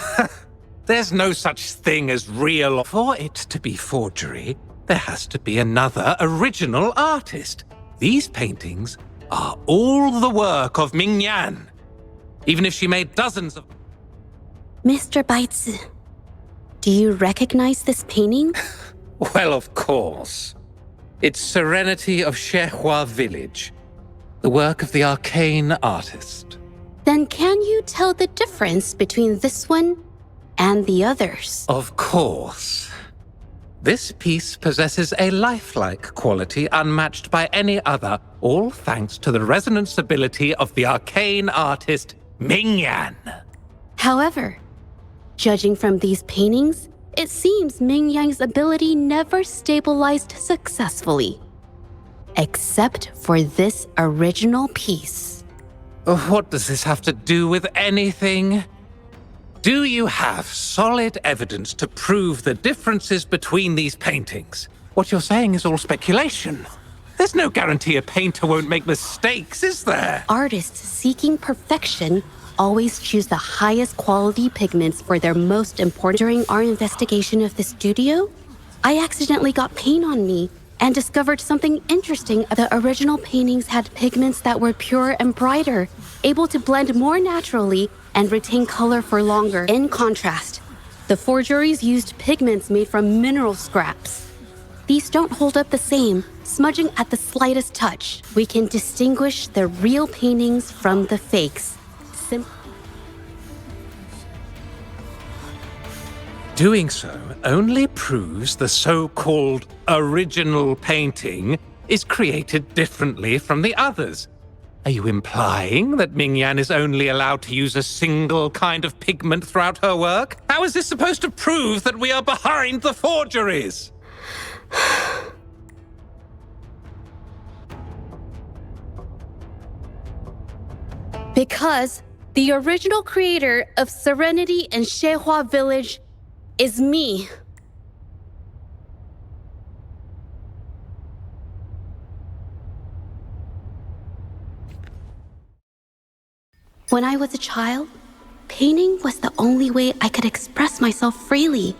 There's no such thing as real. For it to be forgery, there has to be another original artist. These paintings are all the work of Ming Yan. Even if she made dozens of... Mr. Baitzi, do you recognize this painting? Well, of course. It's Serenity of Shehua Village, the work of the arcane artist. Then can you tell the difference between this one and the others? Of course. This piece possesses a lifelike quality unmatched by any other, all thanks to the resonance ability of the arcane artist Ming Yan. However, judging from these paintings, it seems Ming Yan's ability never stabilized successfully. Except for this original piece. What does this have to do with anything? Do you have solid evidence to prove the differences between these paintings? What you're saying is all speculation. There's no guarantee a painter won't make mistakes, is there? Artists seeking perfection always choose the highest quality pigments for their most important. During our investigation of the studio, I accidentally got paint on me and discovered something interesting. The original paintings had pigments that were pure and brighter, able to blend more naturally and retain color for longer. In contrast, the forgeries used pigments made from mineral scraps. These don't hold up the same, smudging at the slightest touch. We can distinguish the real paintings from the fakes. Doing so only proves the so-called original painting is created differently from the others. Are you implying that Ming Yan is only allowed to use a single kind of pigment throughout her work? How is this supposed to prove that we are behind the forgeries? Because the original creator of Serenity and Shehua Village is me. When I was a child, painting was the only way I could express myself freely.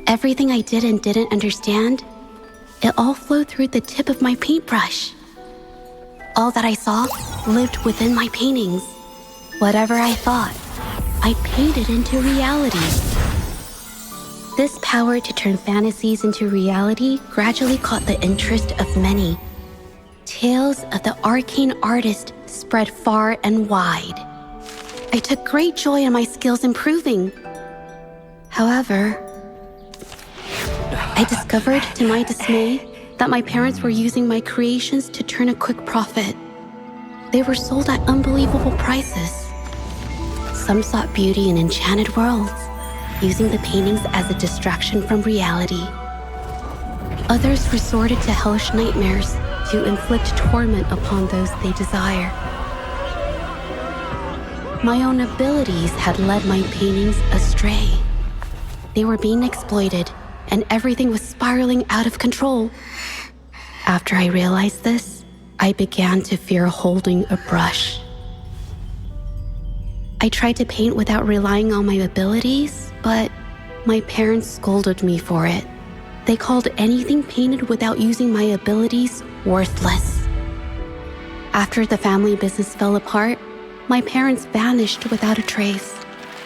Everything I did and didn't understand, it all flowed through the tip of my paintbrush. All that I saw lived within my paintings. Whatever I thought, I painted into reality. This power to turn fantasies into reality gradually caught the interest of many. Tales of the arcane artist spread far and wide. I took great joy in my skills improving. However, I discovered to my dismay that my parents were using my creations to turn a quick profit. They were sold at unbelievable prices. Some sought beauty in enchanted worlds, using the paintings as a distraction from reality. Others resorted to hellish nightmares to inflict torment upon those they desire. My own abilities had led my paintings astray. They were being exploited, and everything was spiraling out of control. After I realized this, I began to fear holding a brush. I tried to paint without relying on my abilities, but my parents scolded me for it. They called anything painted without using my abilities worthless. After the family business fell apart, my parents vanished without a trace.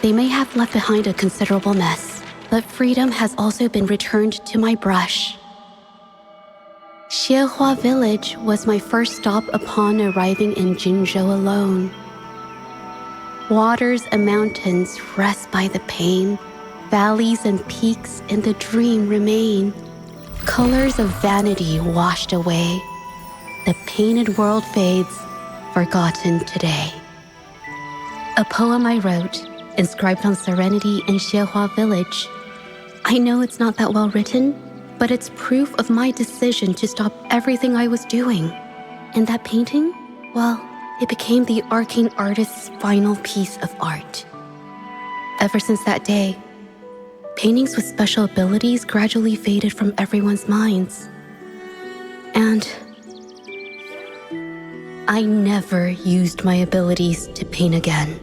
They may have left behind a considerable mess, but freedom has also been returned to my brush. Xiehua Village was my first stop upon arriving in Jinzhou alone. Waters and mountains rest by the pain. Valleys and peaks in the dream remain. Colors of vanity washed away. The painted world fades, forgotten today. A poem I wrote, inscribed on serenity in Xiehua Village. I know it's not that well written, but it's proof of my decision to stop everything I was doing. And that painting, well, it became the arcane artist's final piece of art. Ever since that day, paintings with special abilities gradually faded from everyone's minds. And I never used my abilities to paint again.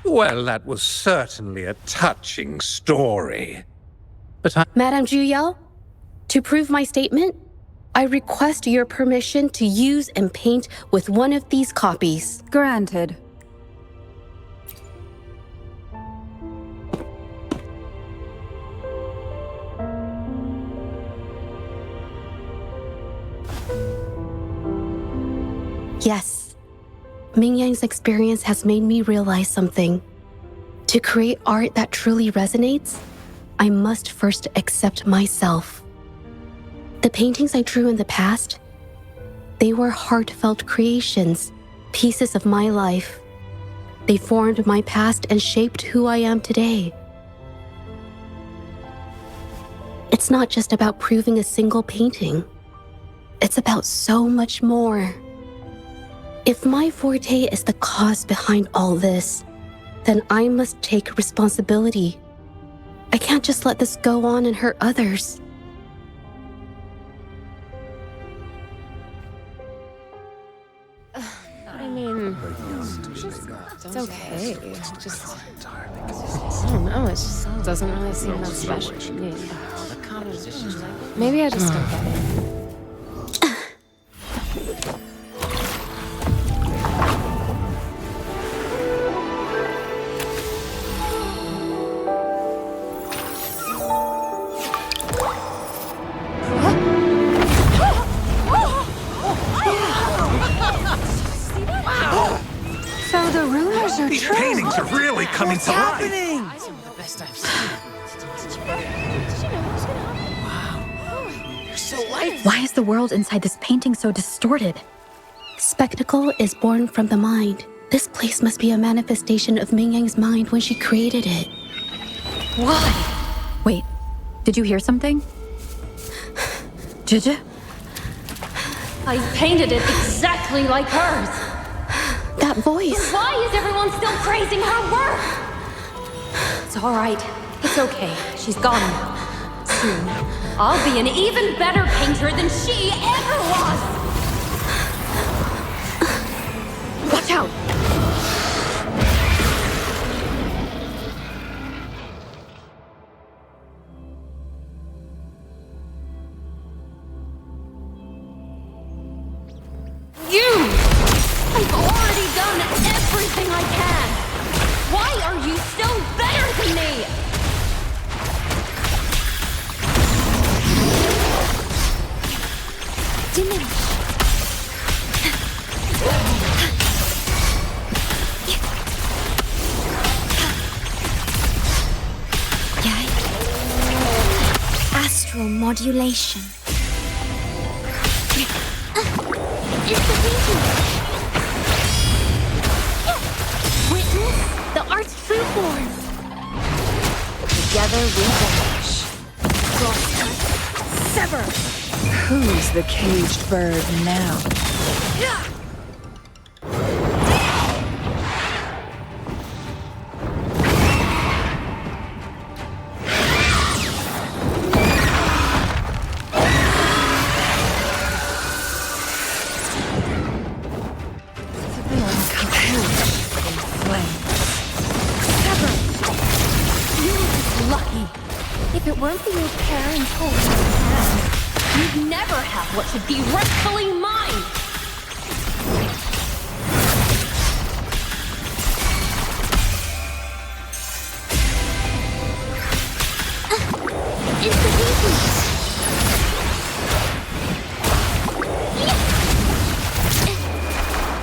Well, that was certainly a touching story. But Madame Juyao, to prove my statement, I request your permission to use and paint with one of these copies. Granted. Yes, Mingyang's experience has made me realize something. To create art that truly resonates, I must first accept myself. The paintings I drew in the past, they were heartfelt creations, pieces of my life. They formed my past and shaped who I am today. It's not just about proving a single painting. It's about so much more. If my forte is the cause behind all this, then I must take responsibility. I can't just let this go on and hurt others. I mean, it's okay. I don't know, it just doesn't really seem that special to me. Maybe I just don't get it. So the rumors are these true. paintings are really coming to life. Why is the world inside this painting so distorted? Spectacle is born from the mind. This place must be a manifestation of Mingyang's mind when she created it. Why? Wait, did you hear something? Jija? I painted it exactly like hers. That voice. Why is everyone still praising her work? It's all right. It's okay. She's gone now. Soon, I'll be an even better painter than she ever was. Watch out! I've already done everything I can. Why are you still better than me? Diminish. Astral modulation. It's the painting. Witness the art's true form. Together we vanish. Sever. Who's the caged bird now? never have what should be rightfully mine!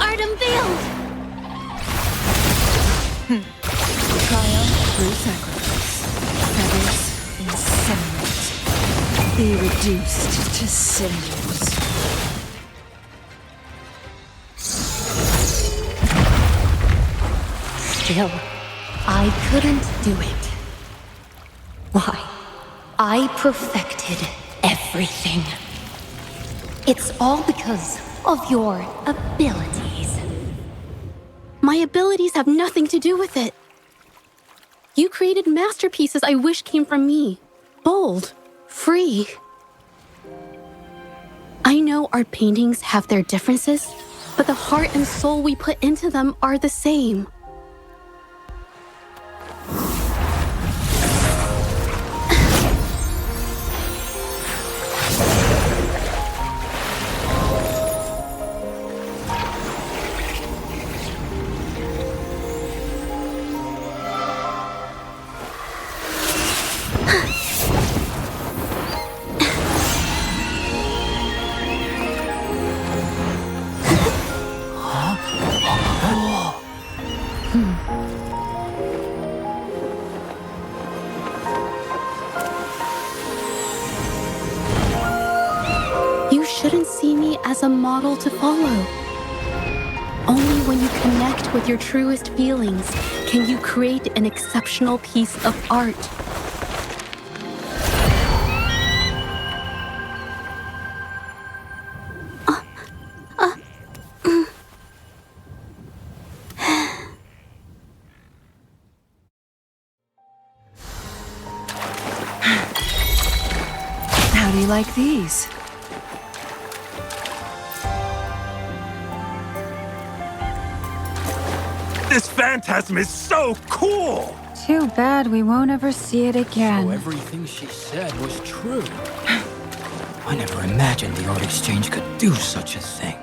Art unveiled! Triumph through sacrifice. Feathers incinerate. Be reduced to cinders. Still, I couldn't do it. Why? I perfected everything. It's all because of your abilities. My abilities have nothing to do with it. You created masterpieces I wish came from me. Bold, free. I know art paintings have their differences, but the heart and soul we put into them are the same. You shouldn't see me as a model to follow. Only when you connect with your truest feelings can you create an exceptional piece of art. How do you like these? This phantasm is so cool! Too bad we won't ever see it So again. everything she said was true. I never imagined the art exchange could do such a thing.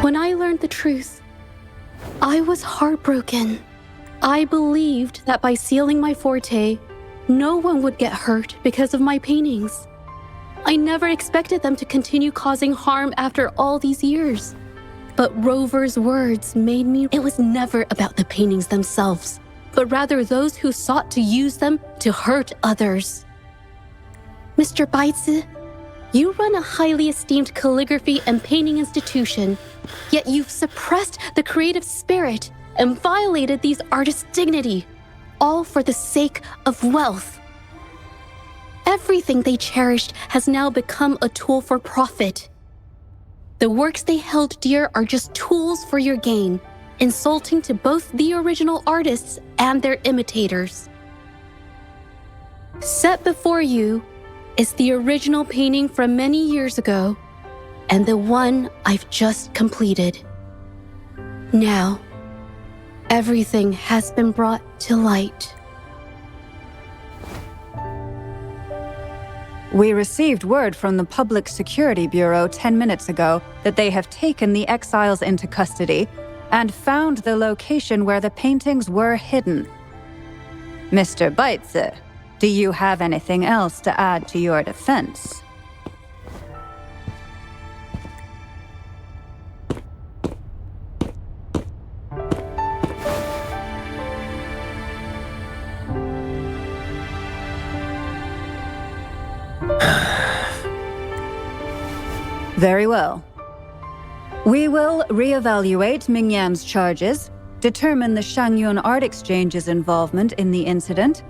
When I learned the truth, I was heartbroken. I believed that by sealing my forte, no one would get hurt because of my paintings. I never expected them to continue causing harm after all these years. But Rover's words made me... It was never about the paintings themselves, but rather those who sought to use them to hurt others. Mr. Baitsu, you run a highly esteemed calligraphy and painting institution, yet you've suppressed the creative spirit and violated these artists' dignity, all for the sake of wealth. Everything they cherished has now become a tool for profit. The works they held dear are just tools for your gain, insulting to both the original artists and their imitators. Set before you is the original painting from many years ago, and the one I've just completed. Now, everything has been brought to light. We received word from the Public Security Bureau 10 minutes ago that they have taken the exiles into custody and found the location where the paintings were hidden. Mr. Baitsu, do you have anything else to add to your defense? Very well. We will reevaluate Mingyan's charges, determine the Shangyun Art Exchange's involvement in the incident,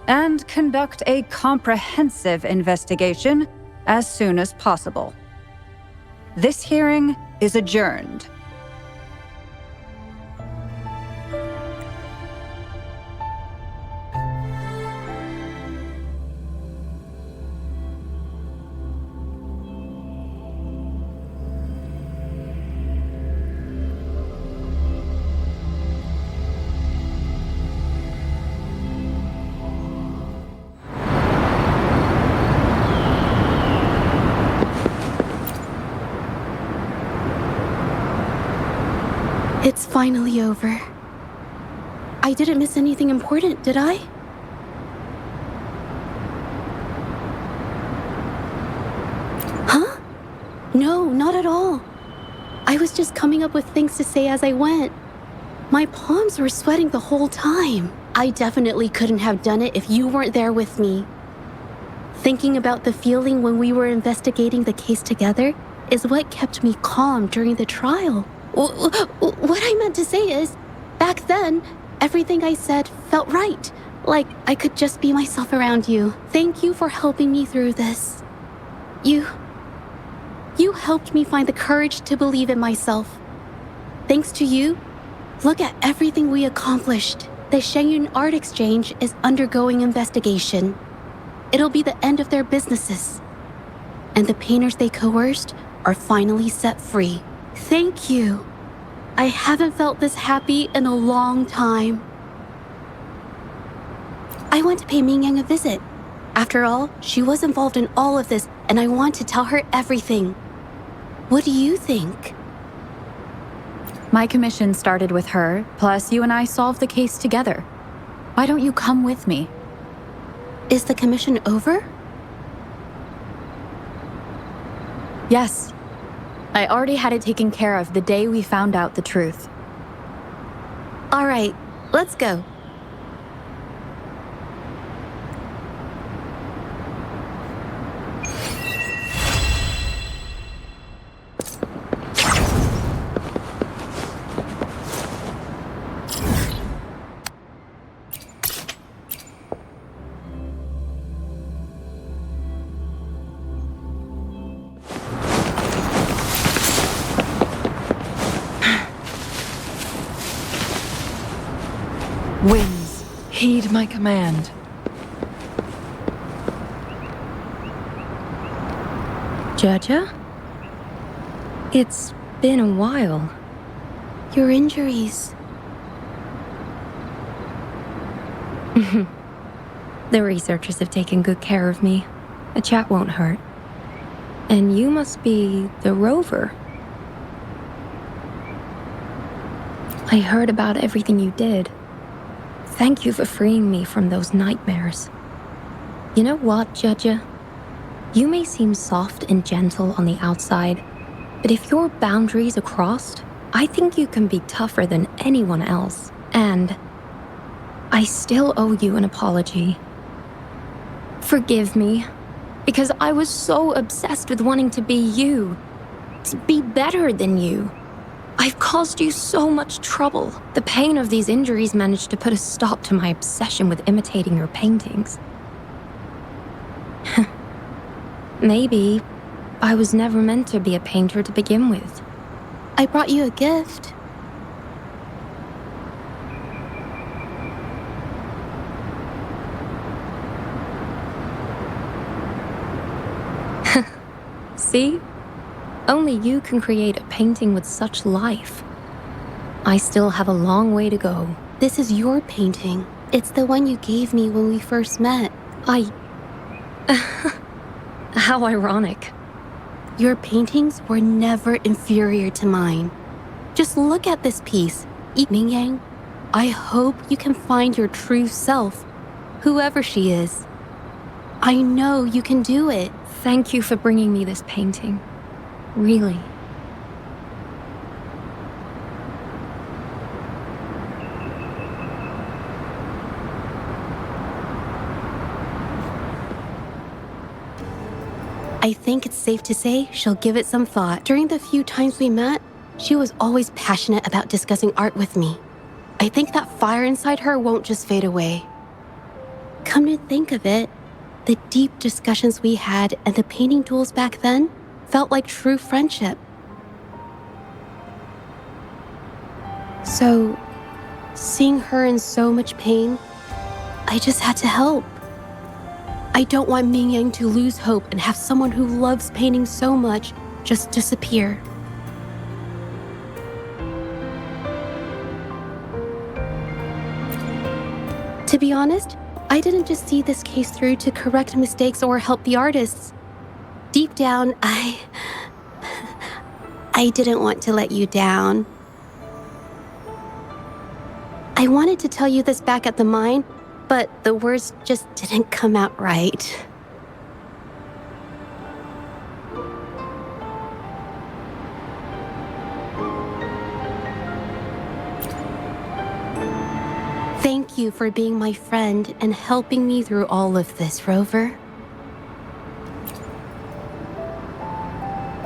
and conduct a comprehensive investigation as soon as possible. This hearing is adjourned. finally over. I didn't miss anything important, did I? Huh? No, not at all. I was just coming up with things to say as I went. My palms were sweating the whole time. I definitely couldn't have done it if you weren't there with me. Thinking about the feeling when we were investigating the case together is what kept me calm during the trial. What I meant to say is, back then, everything I said felt right. Like I could just be myself around you. Thank you for helping me through this. You helped me find the courage to believe in myself. Thanks to you, look at everything we accomplished. The Shenyun Art Exchange is undergoing investigation. It'll be the end of their businesses. And the painters they coerced are finally set free. Thank you. I haven't felt this happy in a long time. I want to pay Mingyang a visit. After all, she was involved in all of this, and I want to tell her everything. What do you think? My commission started with her, plus you and I solved the case together. Why don't you come with me? Is the commission over? Yes. I already had it taken care of the day we found out the truth. All right, let's go. Winds, heed my command. Jaja? It's been a while. Your injuries. The researchers have taken good care of me. A chat won't hurt. And you must be the rover. I heard about everything you did. Thank you for freeing me from those nightmares. You know what, Jaja? You may seem soft and gentle on the outside, but if your boundaries are crossed, I think you can be tougher than anyone else. And I still owe you an apology. Forgive me, because I was so obsessed with wanting to be you, to be better than you. I've caused you so much trouble. The pain of these injuries managed to put a stop to my obsession with imitating your paintings. Maybe I was never meant to be a painter to begin with. I brought you a gift. See? Only you can create a painting with such life. I still have a long way to go. This is your painting. It's the one you gave me when we first met. How ironic. Your paintings were never inferior to mine. Just look at this piece. Mingyang, I hope you can find your true self, whoever she is. I know you can do it. Thank you for bringing me this painting. Really. I think it's safe to say she'll give it some thought. During the few times we met, she was always passionate about discussing art with me. I think that fire inside her won't just fade away. Come to think of it, the deep discussions we had and the painting duels back then felt like true friendship. So, seeing her in so much pain, I just had to help. I don't want Mingyang to lose hope and have someone who loves painting so much just disappear. To be honest, I didn't just see this case through to correct mistakes or help the artists. Deep down, I didn't want to let you down. I wanted to tell you this back at the mine, but the words just didn't come out right. Thank you for being my friend and helping me through all of this, Rover.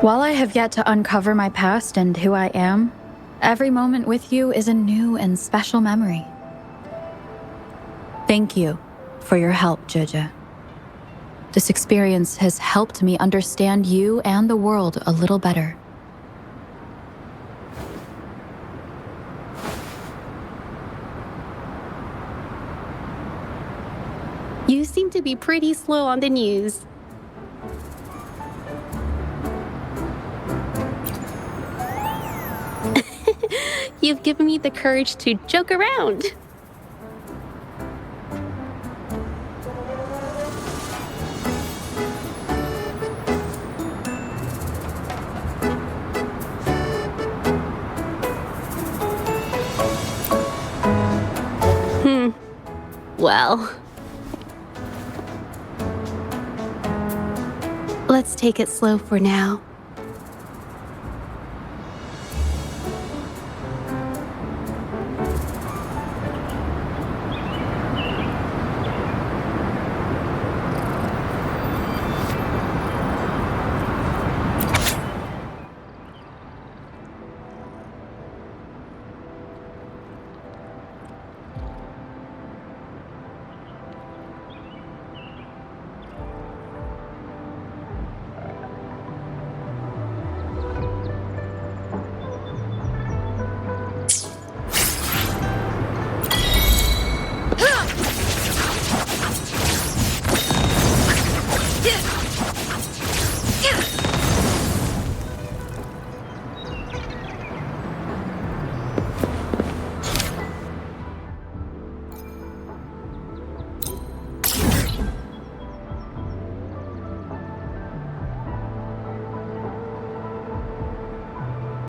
While I have yet to uncover my past and who I am, every moment with you is a new and special memory. Thank you for your help, Zhenzi. This experience has helped me understand you and the world a little better. You seem to be pretty slow on the news. You've given me the courage to joke around. Well, let's take it slow for now.